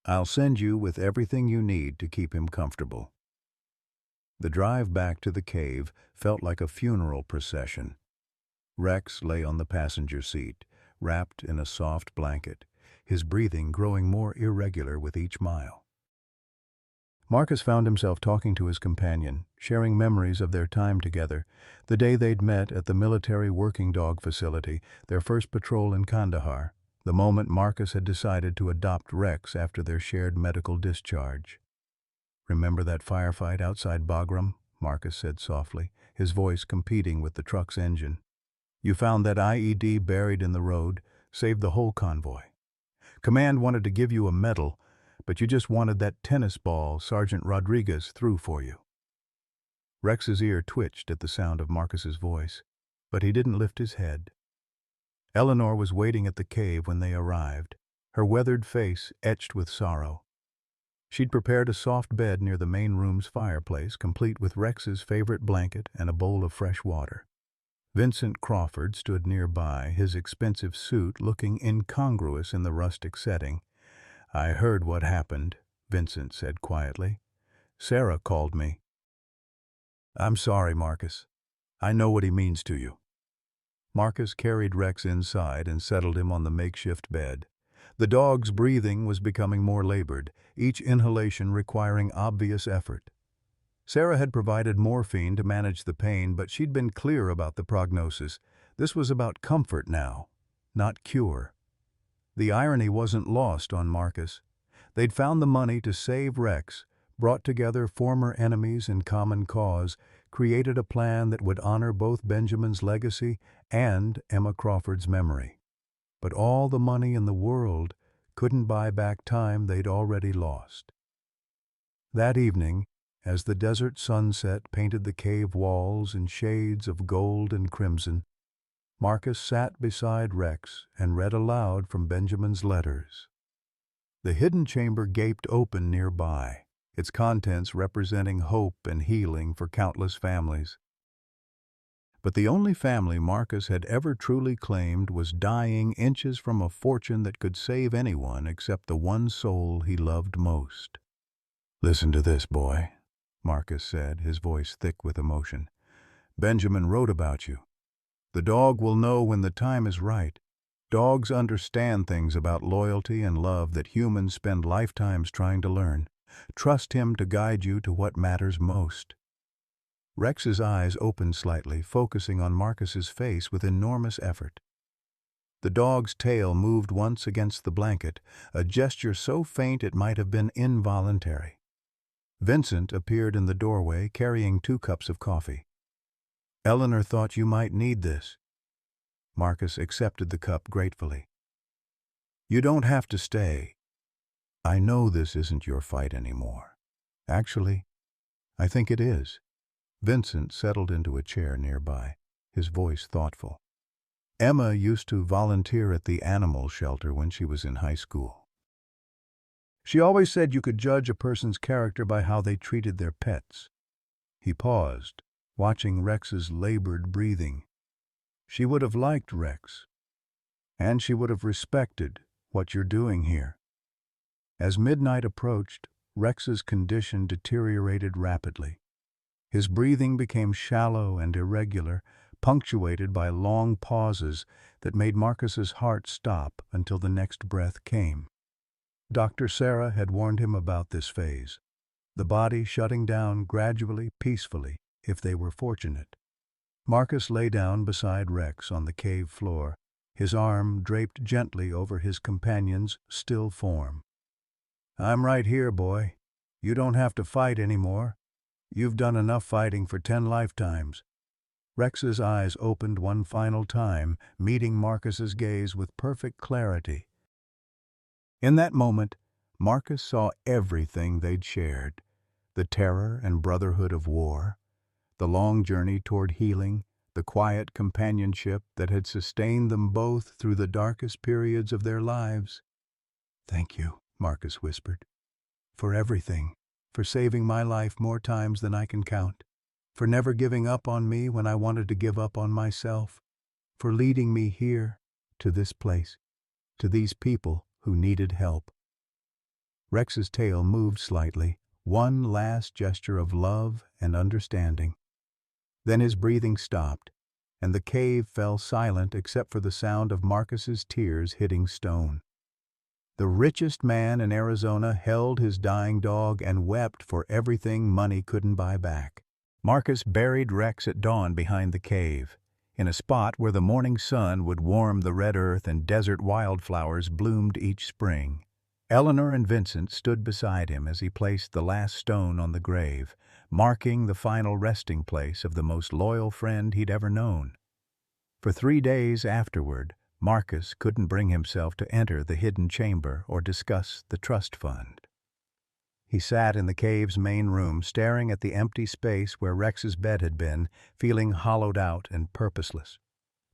I'll send you with everything you need to keep him comfortable." The drive back to the cave felt like a funeral procession. Rex lay on the passenger seat, wrapped in a soft blanket, his breathing growing more irregular with each mile. Marcus found himself talking to his companion, sharing memories of their time together, the day they'd met at the military working dog facility, their first patrol in Kandahar, the moment Marcus had decided to adopt Rex after their shared medical discharge. "Remember that firefight outside Bagram?" Marcus said softly, his voice competing with the truck's engine. "You found that IED buried in the road, saved the whole convoy. Command wanted to give you a medal, but you just wanted that tennis ball Sergeant Rodriguez threw for you." Rex's ear twitched at the sound of Marcus's voice, but he didn't lift his head. Eleanor was waiting at the cave when they arrived, her weathered face etched with sorrow. She'd prepared a soft bed near the main room's fireplace, complete with Rex's favorite blanket and a bowl of fresh water. Vincent Crawford stood nearby, his expensive suit looking incongruous in the rustic setting. "I heard what happened," Vincent said quietly. "Sarah called me." "I'm sorry, Marcus. I know what he means to you." Marcus carried Rex inside and settled him on the makeshift bed. The dog's breathing was becoming more labored, each inhalation requiring obvious effort. Sarah had provided morphine to manage the pain, but she'd been clear about the prognosis. This was about comfort now, not cure. The irony wasn't lost on Marcus. They'd found the money to save Rex, brought together former enemies in common cause, created a plan that would honor both Benjamin's legacy and Emma Crawford's memory. But all the money in the world couldn't buy back time they'd already lost. That evening, as the desert sunset painted the cave walls in shades of gold and crimson, Marcus sat beside Rex and read aloud from Benjamin's letters. The hidden chamber gaped open nearby, its contents representing hope and healing for countless families. But the only family Marcus had ever truly claimed was dying inches from a fortune that could save anyone except the one soul he loved most. "Listen to this, boy," Marcus said, his voice thick with emotion. "Benjamin wrote about you. The dog will know when the time is right. Dogs understand things about loyalty and love that humans spend lifetimes trying to learn. Trust him to guide you to what matters most." Rex's eyes opened slightly, focusing on Marcus's face with enormous effort. The dog's tail moved once against the blanket, a gesture so faint it might have been involuntary. Vincent appeared in the doorway, carrying 2 cups of coffee. "Eleanor thought you might need this." Marcus accepted the cup gratefully. "You don't have to stay. I know this isn't your fight anymore. Actually, I think it is. Vincent settled into a chair nearby, his voice thoughtful. Emma used to volunteer at the animal shelter when she was in high school. She always said you could judge a person's character by how they treated their pets. He paused, watching Rex's labored breathing. She would have liked Rex, and she would have respected what you're doing here. As midnight approached, Rex's condition deteriorated rapidly. His breathing became shallow and irregular, punctuated by long pauses that made Marcus's heart stop until the next breath came. Dr. Sarah had warned him about this phase, the body shutting down gradually, peacefully, if they were fortunate. Marcus lay down beside Rex on the cave floor, his arm draped gently over his companion's still form. "I'm right here, boy. You don't have to fight anymore. You've done enough fighting for 10 lifetimes. Rex's eyes opened one final time, meeting Marcus's gaze with perfect clarity. In that moment, Marcus saw everything they'd shared: the terror and brotherhood of war, the long journey toward healing, the quiet companionship that had sustained them both through the darkest periods of their lives. "Thank you," Marcus whispered, "for everything, for saving my life more times than I can count, for never giving up on me when I wanted to give up on myself, for leading me here, to this place, to these people who needed help." Rex's tail moved slightly, one last gesture of love and understanding. Then his breathing stopped, and the cave fell silent except for the sound of Marcus's tears hitting stone. The richest man in Arizona held his dying dog and wept for everything money couldn't buy back. Marcus buried Rex at dawn behind the cave, in a spot where the morning sun would warm the red earth and desert wildflowers bloomed each spring. Eleanor and Vincent stood beside him as he placed the last stone on the grave, marking the final resting place of the most loyal friend he'd ever known. For 3 days afterward, Marcus couldn't bring himself to enter the hidden chamber or discuss the trust fund. He sat in the cave's main room, staring at the empty space where Rex's bed had been, feeling hollowed out and purposeless.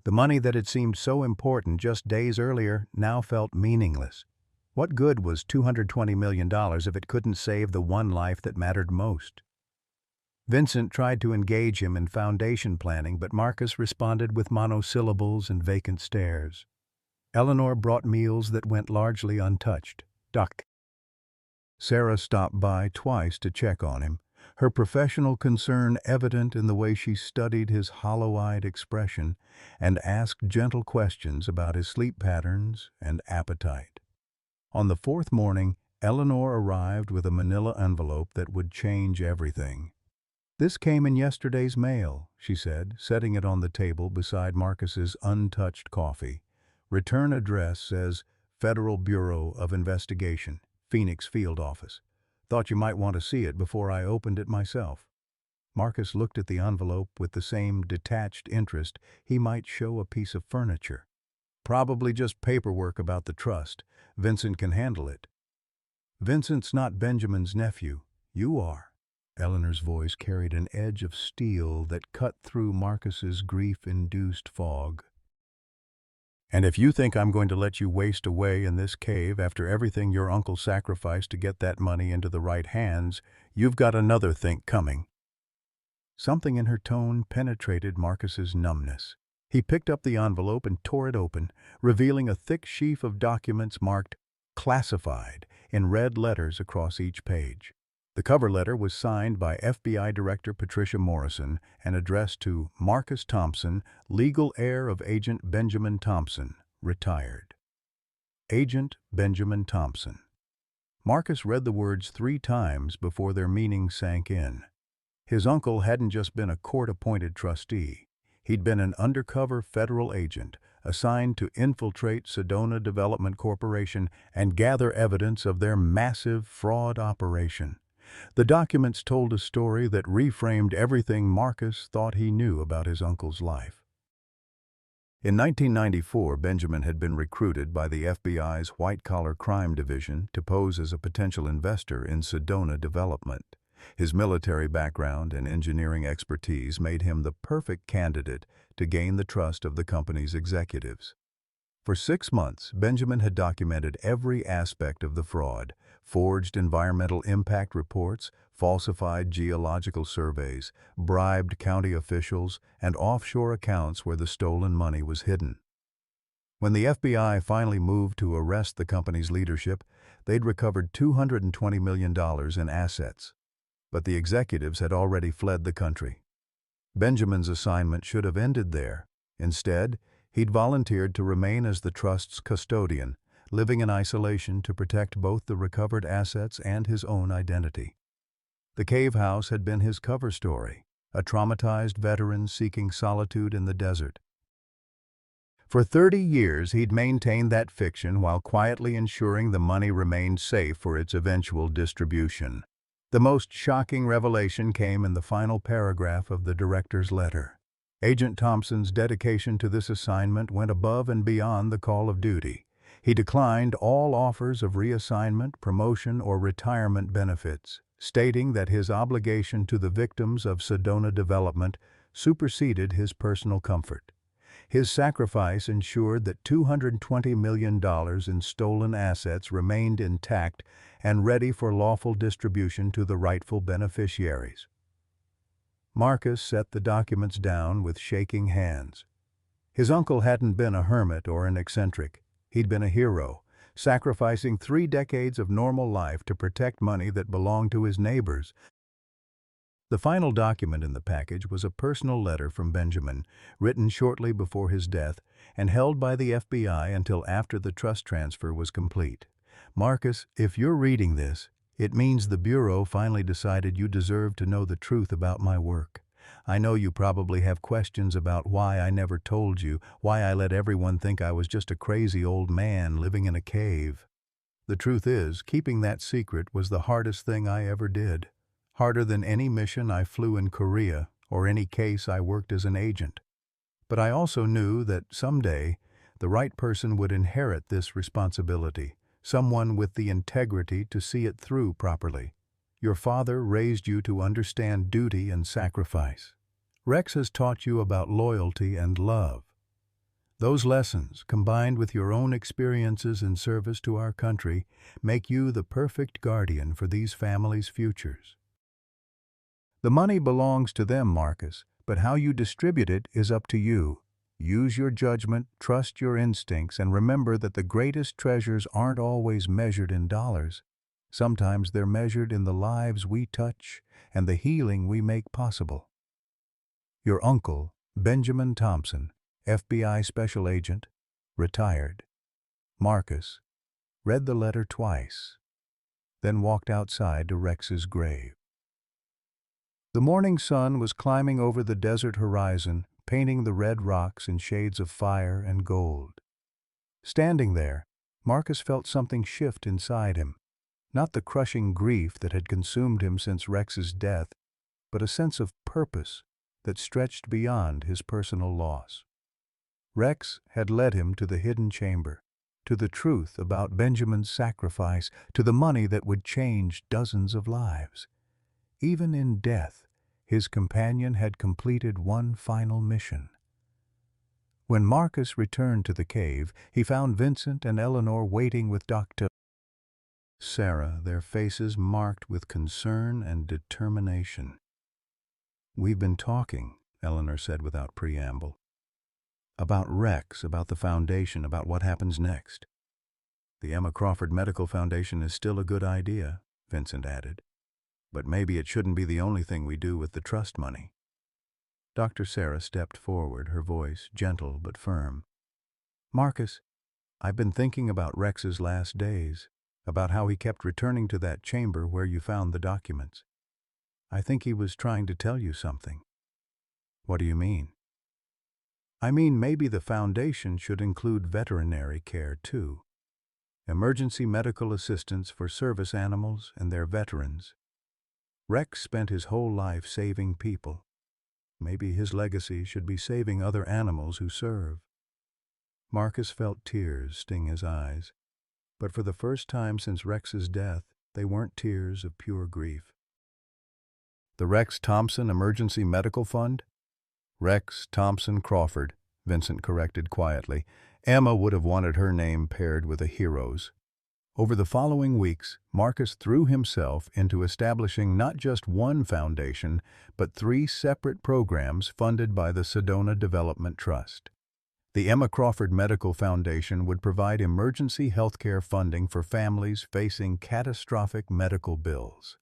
The money that had seemed so important just days earlier now felt meaningless. What good was $220 million if it couldn't save the one life that mattered most? Vincent tried to engage him in foundation planning, but Marcus responded with monosyllables and vacant stares. Eleanor brought meals that went largely untouched. Duck. Sarah stopped by twice to check on him, her professional concern evident in the way she studied his hollow-eyed expression and asked gentle questions about his sleep patterns and appetite. On the 4th morning, Eleanor arrived with a manila envelope that would change everything. "This came in yesterday's mail," she said, setting it on the table beside Marcus's untouched coffee. "Return address says Federal Bureau of Investigation, Phoenix Field Office. Thought you might want to see it before I opened it myself." Marcus looked at the envelope with the same detached interest he might show a piece of furniture. "Probably just paperwork about the trust. Vincent can handle it." "Vincent's not Benjamin's nephew. You are." Eleanor's voice carried an edge of steel that cut through Marcus's grief-induced fog. "And if you think I'm going to let you waste away in this cave after everything your uncle sacrificed to get that money into the right hands, you've got another think coming." Something in her tone penetrated Marcus's numbness. He picked up the envelope and tore it open, revealing a thick sheaf of documents marked "Classified" in red letters across each page. The cover letter was signed by FBI Director Patricia Morrison and addressed to Marcus Thompson, legal heir of Agent Benjamin Thompson, retired. Agent Benjamin Thompson. Marcus read the words 3 times before their meaning sank in. His uncle hadn't just been a court-appointed trustee. He'd been an undercover federal agent assigned to infiltrate Sedona Development Corporation and gather evidence of their massive fraud operation. The documents told a story that reframed everything Marcus thought he knew about his uncle's life. In 1994, Benjamin had been recruited by the FBI's white-collar crime division to pose as a potential investor in Sedona Development. His military background and engineering expertise made him the perfect candidate to gain the trust of the company's executives. For 6 months, Benjamin had documented every aspect of the fraud, forged environmental impact reports, falsified geological surveys, bribed county officials, and offshore accounts where the stolen money was hidden. When the FBI finally moved to arrest the company's leadership, they'd recovered $220 million in assets. But the executives had already fled the country. Benjamin's assignment should have ended there. Instead, he'd volunteered to remain as the trust's custodian, living in isolation to protect both the recovered assets and his own identity. The cave house had been his cover story, a traumatized veteran seeking solitude in the desert. For 30 years, he'd maintained that fiction while quietly ensuring the money remained safe for its eventual distribution. The most shocking revelation came in the final paragraph of the director's letter. Agent Thompson's dedication to this assignment went above and beyond the call of duty. He declined all offers of reassignment, promotion, or retirement benefits, stating that his obligation to the victims of Sedona development superseded his personal comfort. His sacrifice ensured that $220 million in stolen assets remained intact and ready for lawful distribution to the rightful beneficiaries. Marcus set the documents down with shaking hands. His uncle hadn't been a hermit or an eccentric. He'd been a hero, sacrificing 3 decades of normal life to protect money that belonged to his neighbors. The final document in the package was a personal letter from Benjamin, written shortly before his death and held by the FBI until after the trust transfer was complete. Marcus, if you're reading this, it means the Bureau finally decided you deserve to know the truth about my work. I know you probably have questions about why I never told you, why I let everyone think I was just a crazy old man living in a cave. The truth is, keeping that secret was the hardest thing I ever did. Harder than any mission I flew in Korea or any case I worked as an agent. But I also knew that someday the right person would inherit this responsibility, someone with the integrity to see it through properly. Your father raised you to understand duty and sacrifice. Rex has taught you about loyalty and love. Those lessons, combined with your own experiences in service to our country, make you the perfect guardian for these families' futures. The money belongs to them, Marcus, but how you distribute it is up to you. Use your judgment, trust your instincts, and remember that the greatest treasures aren't always measured in dollars. Sometimes they're measured in the lives we touch and the healing we make possible. Your uncle, Benjamin Thompson, FBI Special Agent, retired. Marcus read the letter twice, then walked outside to Rex's grave. The morning sun was climbing over the desert horizon, painting the red rocks in shades of fire and gold. Standing there, Marcus felt something shift inside him. Not the crushing grief that had consumed him since Rex's death, but a sense of purpose that stretched beyond his personal loss. Rex had led him to the hidden chamber, to the truth about Benjamin's sacrifice, to the money that would change dozens of lives. Even in death, his companion had completed one final mission. When Marcus returned to the cave, he found Vincent and Eleanor waiting with Dr. Sarah, their faces marked with concern and determination. "We've been talking," Eleanor said without preamble. "About Rex, about the foundation, about what happens next." "The Emma Crawford Medical Foundation is still a good idea," Vincent added. "But maybe it shouldn't be the only thing we do with the trust money." Dr. Sarah stepped forward, her voice gentle but firm. "Marcus, I've been thinking about Rex's last days, about how he kept returning to that chamber where you found the documents. I think he was trying to tell you something." "What do you mean?" "I mean maybe the foundation should include veterinary care too. Emergency medical assistance for service animals and their veterans. Rex spent his whole life saving people. Maybe his legacy should be saving other animals who serve." Marcus felt tears sting his eyes, but for the first time since Rex's death, they weren't tears of pure grief. The Rex Thompson Emergency Medical Fund? Rex Thompson Crawford, Vincent corrected quietly. Emma would have wanted her name paired with a hero's. Over the following weeks, Marcus threw himself into establishing not just one foundation, but 3 separate programs funded by the Sedona Development Trust. The Emma Crawford Medical Foundation would provide emergency healthcare funding for families facing catastrophic medical bills.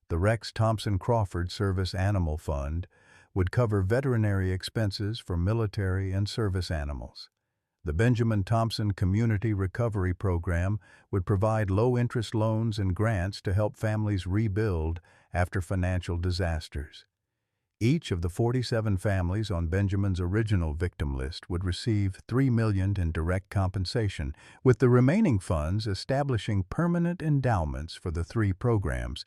The Rex Thompson Crawford Service Animal Fund would cover veterinary expenses for military and service animals. The Benjamin Thompson Community Recovery Program would provide low-interest loans and grants to help families rebuild after financial disasters. Each of the 47 families on Benjamin's original victim list would receive $3 million in direct compensation, with the remaining funds establishing permanent endowments for the 3 programs.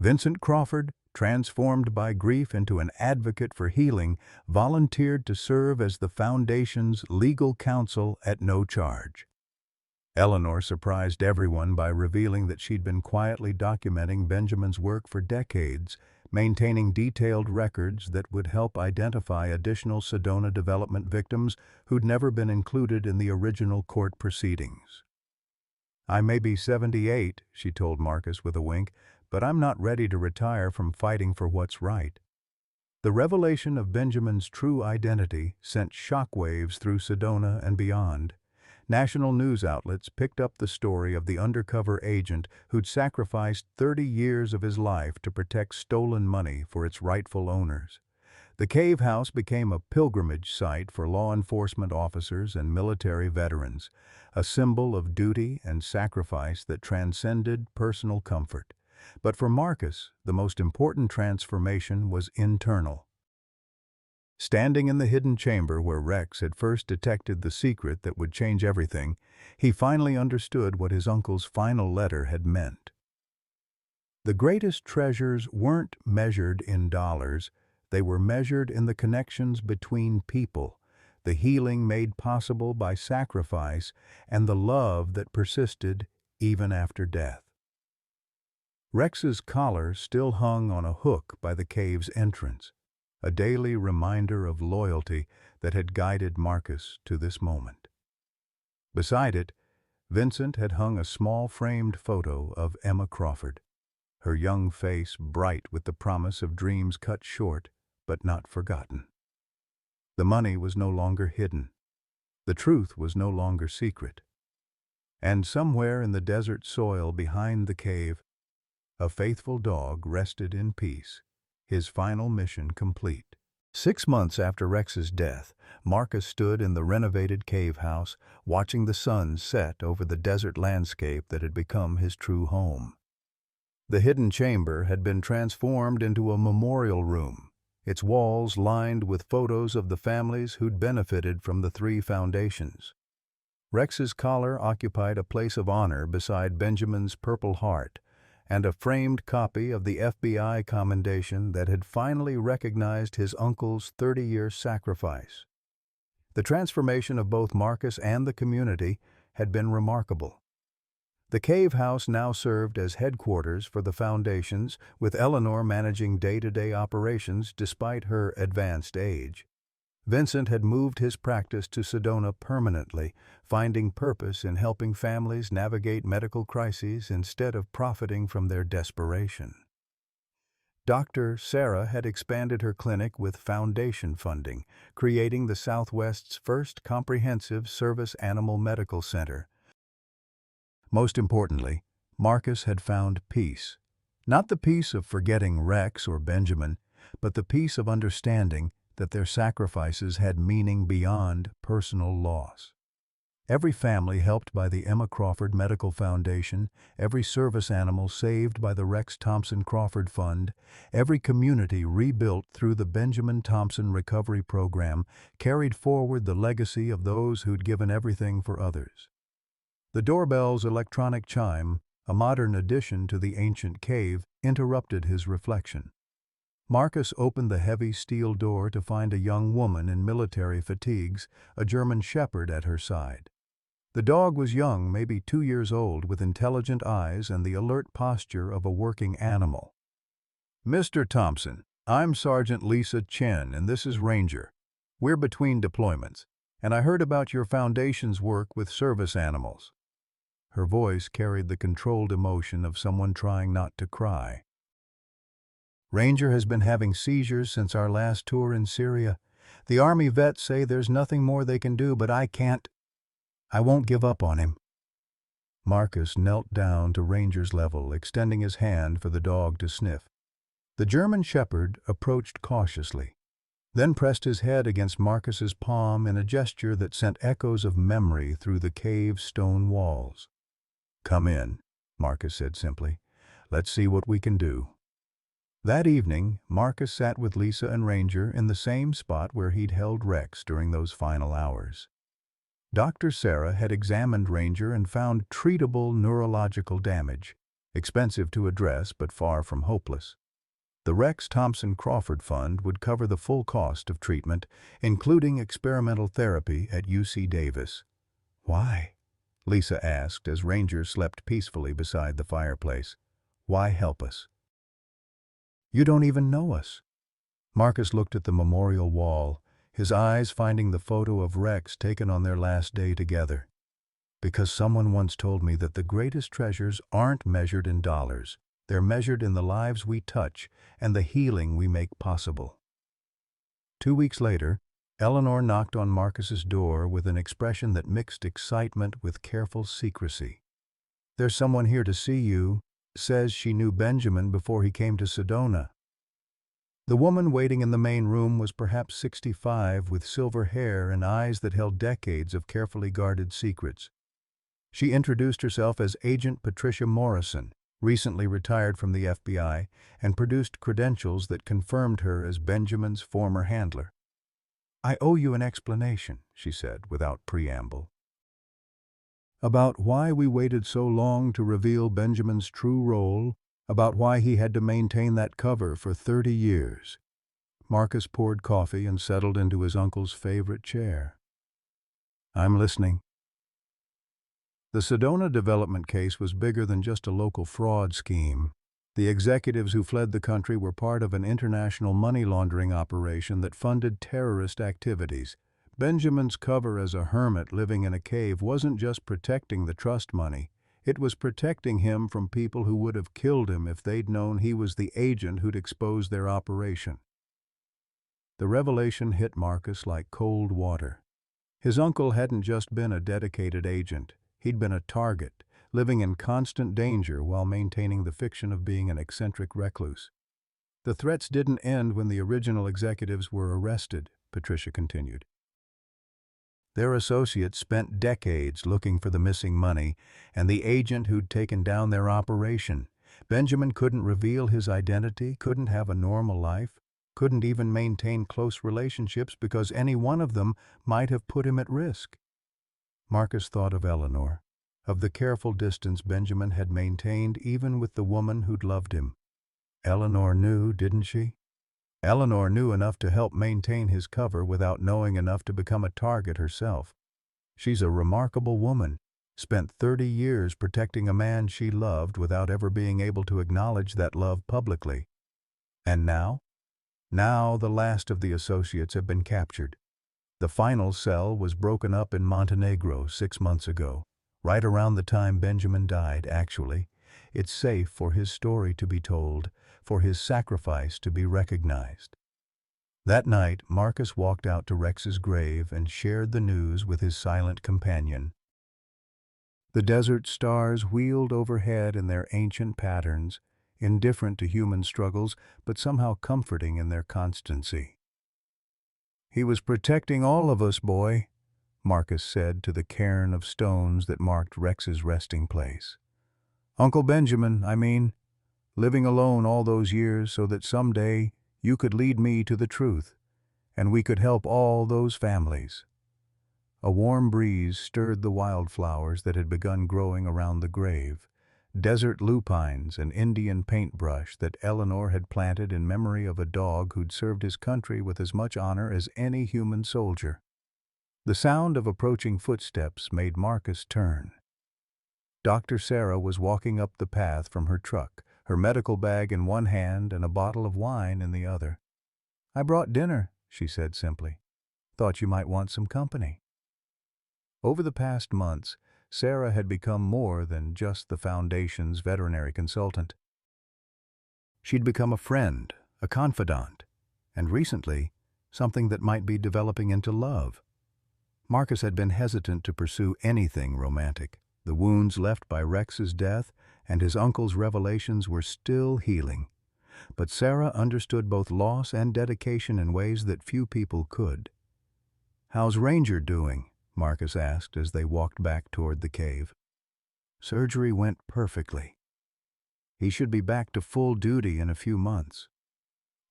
Vincent Crawford, transformed by grief into an advocate for healing, volunteered to serve as the Foundation's legal counsel at no charge. Eleanor surprised everyone by revealing that she'd been quietly documenting Benjamin's work for decades, maintaining detailed records that would help identify additional Sedona development victims who'd never been included in the original court proceedings. "I may be 78, she told Marcus with a wink, "but I'm not ready to retire from fighting for what's right." The revelation of Benjamin's true identity sent shockwaves through Sedona and beyond. National news outlets picked up the story of the undercover agent who'd sacrificed 30 years of his life to protect stolen money for its rightful owners. The cave house became a pilgrimage site for law enforcement officers and military veterans, a symbol of duty and sacrifice that transcended personal comfort. But for Marcus, the most important transformation was internal. Standing in the hidden chamber where Rex had first detected the secret that would change everything, he finally understood what his uncle's final letter had meant. The greatest treasures weren't measured in dollars, they were measured in the connections between people, the healing made possible by sacrifice, and the love that persisted even after death. Rex's collar still hung on a hook by the cave's entrance, a daily reminder of loyalty that had guided Marcus to this moment. Beside it, Vincent had hung a small framed photo of Emma Crawford, her young face bright with the promise of dreams cut short but not forgotten. The money was no longer hidden. The truth was no longer secret. And somewhere in the desert soil behind the cave, a faithful dog rested in peace, his final mission complete. 6 months after Rex's death, Marcus stood in the renovated cave house, watching the sun set over the desert landscape that had become his true home. The hidden chamber had been transformed into a memorial room, its walls lined with photos of the families who'd benefited from the 3 foundations. Rex's collar occupied a place of honor beside Benjamin's Purple Heart, and a framed copy of the FBI commendation that had finally recognized his uncle's 30-year sacrifice. The transformation of both Marcus and the community had been remarkable. The cave house now served as headquarters for the foundations, with Eleanor managing day-to-day operations despite her advanced age. Vincent had moved his practice to Sedona permanently, finding purpose in helping families navigate medical crises instead of profiting from their desperation. Dr. Sarah had expanded her clinic with foundation funding, creating the Southwest's first comprehensive service animal medical center. Most importantly, Marcus had found peace. Not the peace of forgetting Rex or Benjamin, but the peace of understanding that their sacrifices had meaning beyond personal loss. Every family helped by the Emma Crawford Medical Foundation, every service animal saved by the Rex Thompson Crawford Fund, every community rebuilt through the Benjamin Thompson Recovery Program carried forward the legacy of those who'd given everything for others. The doorbell's electronic chime, a modern addition to the ancient cave, interrupted his reflection. Marcus opened the heavy steel door to find a young woman in military fatigues, a German shepherd at her side. The dog was young, maybe 2 years old, with intelligent eyes and the alert posture of a working animal. Mr. Thompson, I'm Sergeant Lisa Chen, and this is Ranger. We're between deployments, and I heard about your foundation's work with service animals. Her voice carried the controlled emotion of someone trying not to cry. Ranger has been having seizures since our last tour in Syria. The Army vets say there's nothing more they can do, but I won't give up on him. Marcus knelt down to Ranger's level, extending his hand for the dog to sniff. The German shepherd approached cautiously, then pressed his head against Marcus's palm in a gesture that sent echoes of memory through the cave's stone walls. "Come in," Marcus said simply. "Let's see what we can do." That evening, Marcus sat with Lisa and Ranger in the same spot where he'd held Rex during those final hours. Dr. Sarah had examined Ranger and found treatable neurological damage, expensive to address but far from hopeless. The Rex Thompson Crawford Fund would cover the full cost of treatment, including experimental therapy at UC Davis. "Why?" Lisa asked as Ranger slept peacefully beside the fireplace. "Why help us? You don't even know us." Marcus looked at the memorial wall, his eyes finding the photo of Rex taken on their last day together. "Because someone once told me that the greatest treasures aren't measured in dollars. They're measured in the lives we touch and the healing we make possible." 2 weeks later, Eleanor knocked on Marcus's door with an expression that mixed excitement with careful secrecy. "There's someone here to see you. Says she knew Benjamin before he came to Sedona." The woman waiting in the main room was perhaps 65, with silver hair and eyes that held decades of carefully guarded secrets. She introduced herself as Agent Patricia Morrison, recently retired from the FBI, and produced credentials that confirmed her as Benjamin's former handler. "I owe you an explanation," she said without preamble, "about why we waited so long to reveal Benjamin's true role, about why he had to maintain that cover for 30 years. Marcus poured coffee and settled into his uncle's favorite chair. "I'm listening." The Sedona development case was bigger than just a local fraud scheme. The executives who fled the country were part of an international money laundering operation that funded terrorist activities. Benjamin's cover as a hermit living in a cave wasn't just protecting the trust money. It was protecting him from people who would have killed him if they'd known he was the agent who'd exposed their operation. The revelation hit Marcus like cold water. His uncle hadn't just been a dedicated agent. He'd been a target, living in constant danger while maintaining the fiction of being an eccentric recluse. "The threats didn't end when the original executives were arrested," Patricia continued. "Their associates spent decades looking for the missing money and the agent who'd taken down their operation. Benjamin couldn't reveal his identity, couldn't have a normal life, couldn't even maintain close relationships because any one of them might have put him at risk." Marcus thought of Eleanor, of the careful distance Benjamin had maintained even with the woman who'd loved him. Eleanor knew, didn't she? Eleanor knew enough to help maintain his cover without knowing enough to become a target herself. She's a remarkable woman, spent 30 years protecting a man she loved without ever being able to acknowledge that love publicly. And now? Now the last of the associates have been captured. The final cell was broken up in Montenegro 6 months ago, right around the time Benjamin died, actually. It's safe for his story to be told, for his sacrifice to be recognized. That night, Marcus walked out to Rex's grave and shared the news with his silent companion. The desert stars wheeled overhead in their ancient patterns, indifferent to human struggles, but somehow comforting in their constancy. "He was protecting all of us, boy," Marcus said to the cairn of stones that marked Rex's resting place. "Uncle Benjamin, I mean, living alone all those years so that someday you could lead me to the truth, and we could help all those families." A warm breeze stirred the wildflowers that had begun growing around the grave, desert lupines and Indian paintbrush that Eleanor had planted in memory of a dog who'd served his country with as much honor as any human soldier. The sound of approaching footsteps made Marcus turn. Dr. Sarah was walking up the path from her truck, her medical bag in one hand and a bottle of wine in the other. "I brought dinner," she said simply. "Thought you might want some company." Over the past months, Sarah had become more than just the Foundation's veterinary consultant. She'd become a friend, a confidant, and recently, something that might be developing into love. Marcus had been hesitant to pursue anything romantic. The wounds left by Rex's death and his uncle's revelations were still healing. But Sarah understood both loss and dedication in ways that few people could. "How's Ranger doing?" Marcus asked as they walked back toward the cave. "Surgery went perfectly. He should be back to full duty in a few months."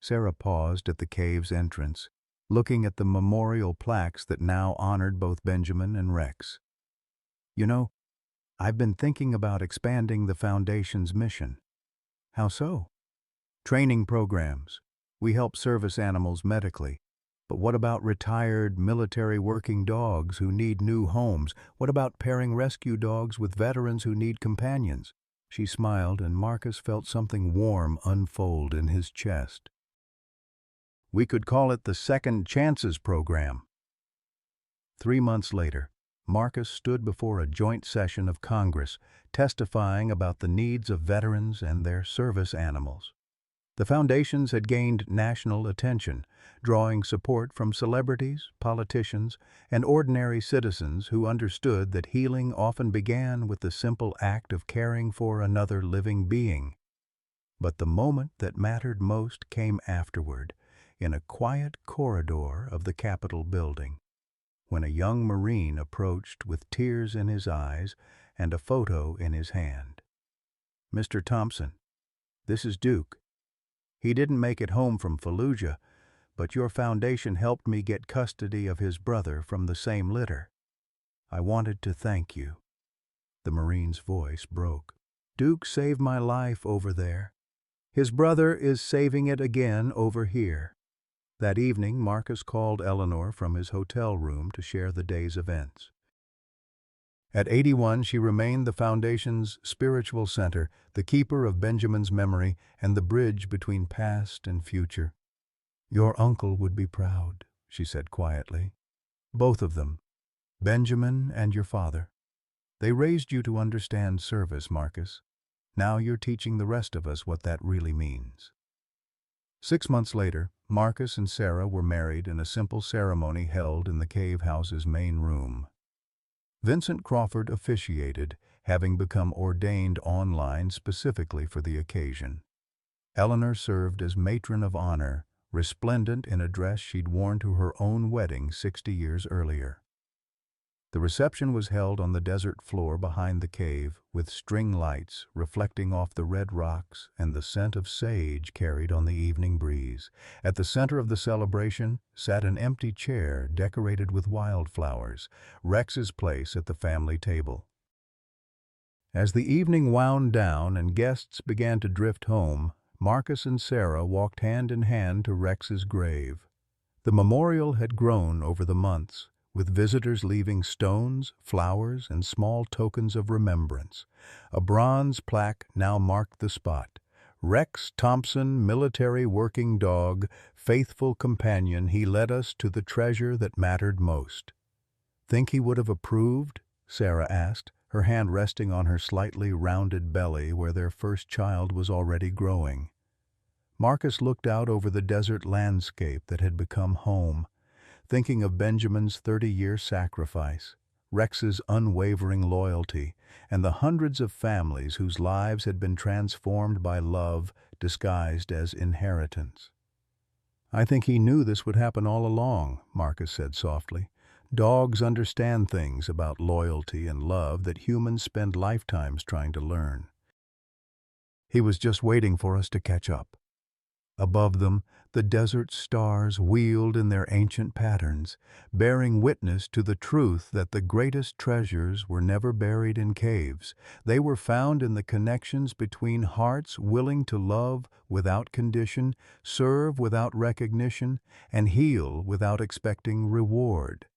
Sarah paused at the cave's entrance, looking at the memorial plaques that now honored both Benjamin and Rex. "You know, I've been thinking about expanding the Foundation's mission." "How so?" "Training programs. We help service animals medically. But what about retired military working dogs who need new homes? What about pairing rescue dogs with veterans who need companions?" She smiled, and Marcus felt something warm unfold in his chest. "We could call it the Second Chances Program." 3 months later, Marcus stood before a joint session of Congress, testifying about the needs of veterans and their service animals. The foundations had gained national attention, drawing support from celebrities, politicians, and ordinary citizens who understood that healing often began with the simple act of caring for another living being. But the moment that mattered most came afterward, in a quiet corridor of the Capitol building, when a young Marine approached with tears in his eyes and a photo in his hand. "Mr. Thompson, this is Duke. He didn't make it home from Fallujah, but your foundation helped me get custody of his brother from the same litter. I wanted to thank you." The Marine's voice broke. "Duke saved my life over there. His brother is saving it again over here." That evening, Marcus called Eleanor from his hotel room to share the day's events. At 81, she remained the Foundation's spiritual center, the keeper of Benjamin's memory, and the bridge between past and future. "Your uncle would be proud," she said quietly. "Both of them, Benjamin and your father. They raised you to understand service, Marcus. Now you're teaching the rest of us what that really means." 6 months later, Marcus and Sarah were married in a simple ceremony held in the cave house's main room. Vincent Crawford officiated, having become ordained online specifically for the occasion. Eleanor served as matron of honor, resplendent in a dress she'd worn to her own wedding 60 years earlier. The reception was held on the desert floor behind the cave, with string lights reflecting off the red rocks and the scent of sage carried on the evening breeze. At the center of the celebration sat an empty chair decorated with wildflowers, Rex's place at the family table. As the evening wound down and guests began to drift home, Marcus and Sarah walked hand in hand to Rex's grave. The memorial had grown over the months, with visitors leaving stones, flowers, and small tokens of remembrance. A bronze plaque now marked the spot. "Rex Thompson, military working dog, faithful companion, he led us to the treasure that mattered most." "Think he would have approved?" Sarah asked, her hand resting on her slightly rounded belly where their first child was already growing. Marcus looked out over the desert landscape that had become home, thinking of Benjamin's 30-year sacrifice, Rex's unwavering loyalty, and the hundreds of families whose lives had been transformed by love disguised as inheritance. "I think he knew this would happen all along," Marcus said softly. "Dogs understand things about loyalty and love that humans spend lifetimes trying to learn. He was just waiting for us to catch up." Above them, the desert stars wheeled in their ancient patterns, bearing witness to the truth that the greatest treasures were never buried in caves. They were found in the connections between hearts willing to love without condition, serve without recognition, and heal without expecting reward.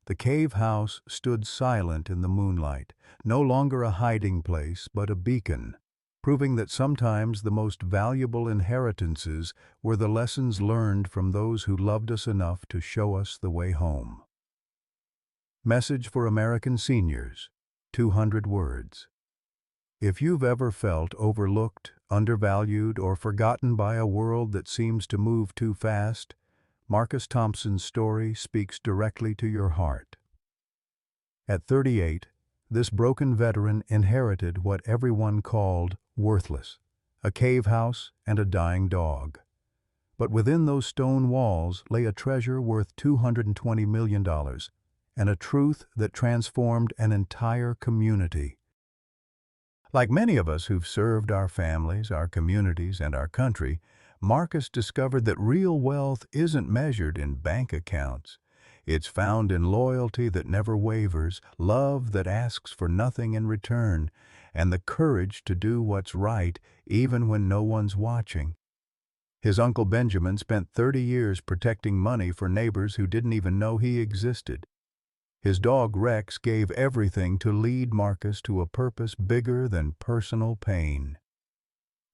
The cave house stood silent in the moonlight, no longer a hiding place but a beacon. proving that sometimes the most valuable inheritances were the lessons learned from those who loved us enough to show us the way home. Message for American seniors, 200 words. If you've ever felt overlooked, undervalued, or forgotten by a world that seems to move too fast, Marcus Thompson's story speaks directly to your heart. At 38, this broken veteran inherited what everyone called worthless, a cave house and a dying dog. But within those stone walls lay a treasure worth $220 million and a truth that transformed an entire community. Like many of us who've served our families, our communities, and our country, Marcus discovered that real wealth isn't measured in bank accounts. It's found in loyalty that never wavers, love that asks for nothing in return, and the courage to do what's right even when no one's watching. His Uncle Benjamin spent 30 years protecting money for neighbors who didn't even know he existed. His dog Rex gave everything to lead Marcus to a purpose bigger than personal pain.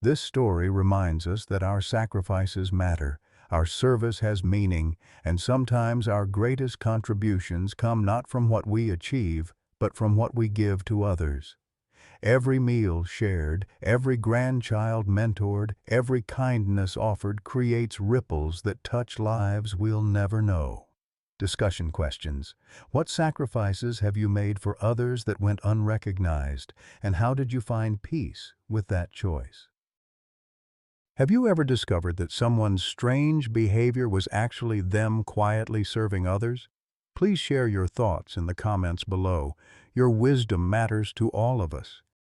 This story reminds us that our sacrifices matter, our service has meaning, and sometimes our greatest contributions come not from what we achieve, but from what we give to others. Every meal shared, every grandchild mentored, every kindness offered creates ripples that touch lives we'll never know. Discussion questions. What sacrifices have you made for others that went unrecognized, and how did you find peace with that choice? Have you ever discovered that someone's strange behavior was actually them quietly serving others? Please share your thoughts in the comments below. Your wisdom matters to all of us.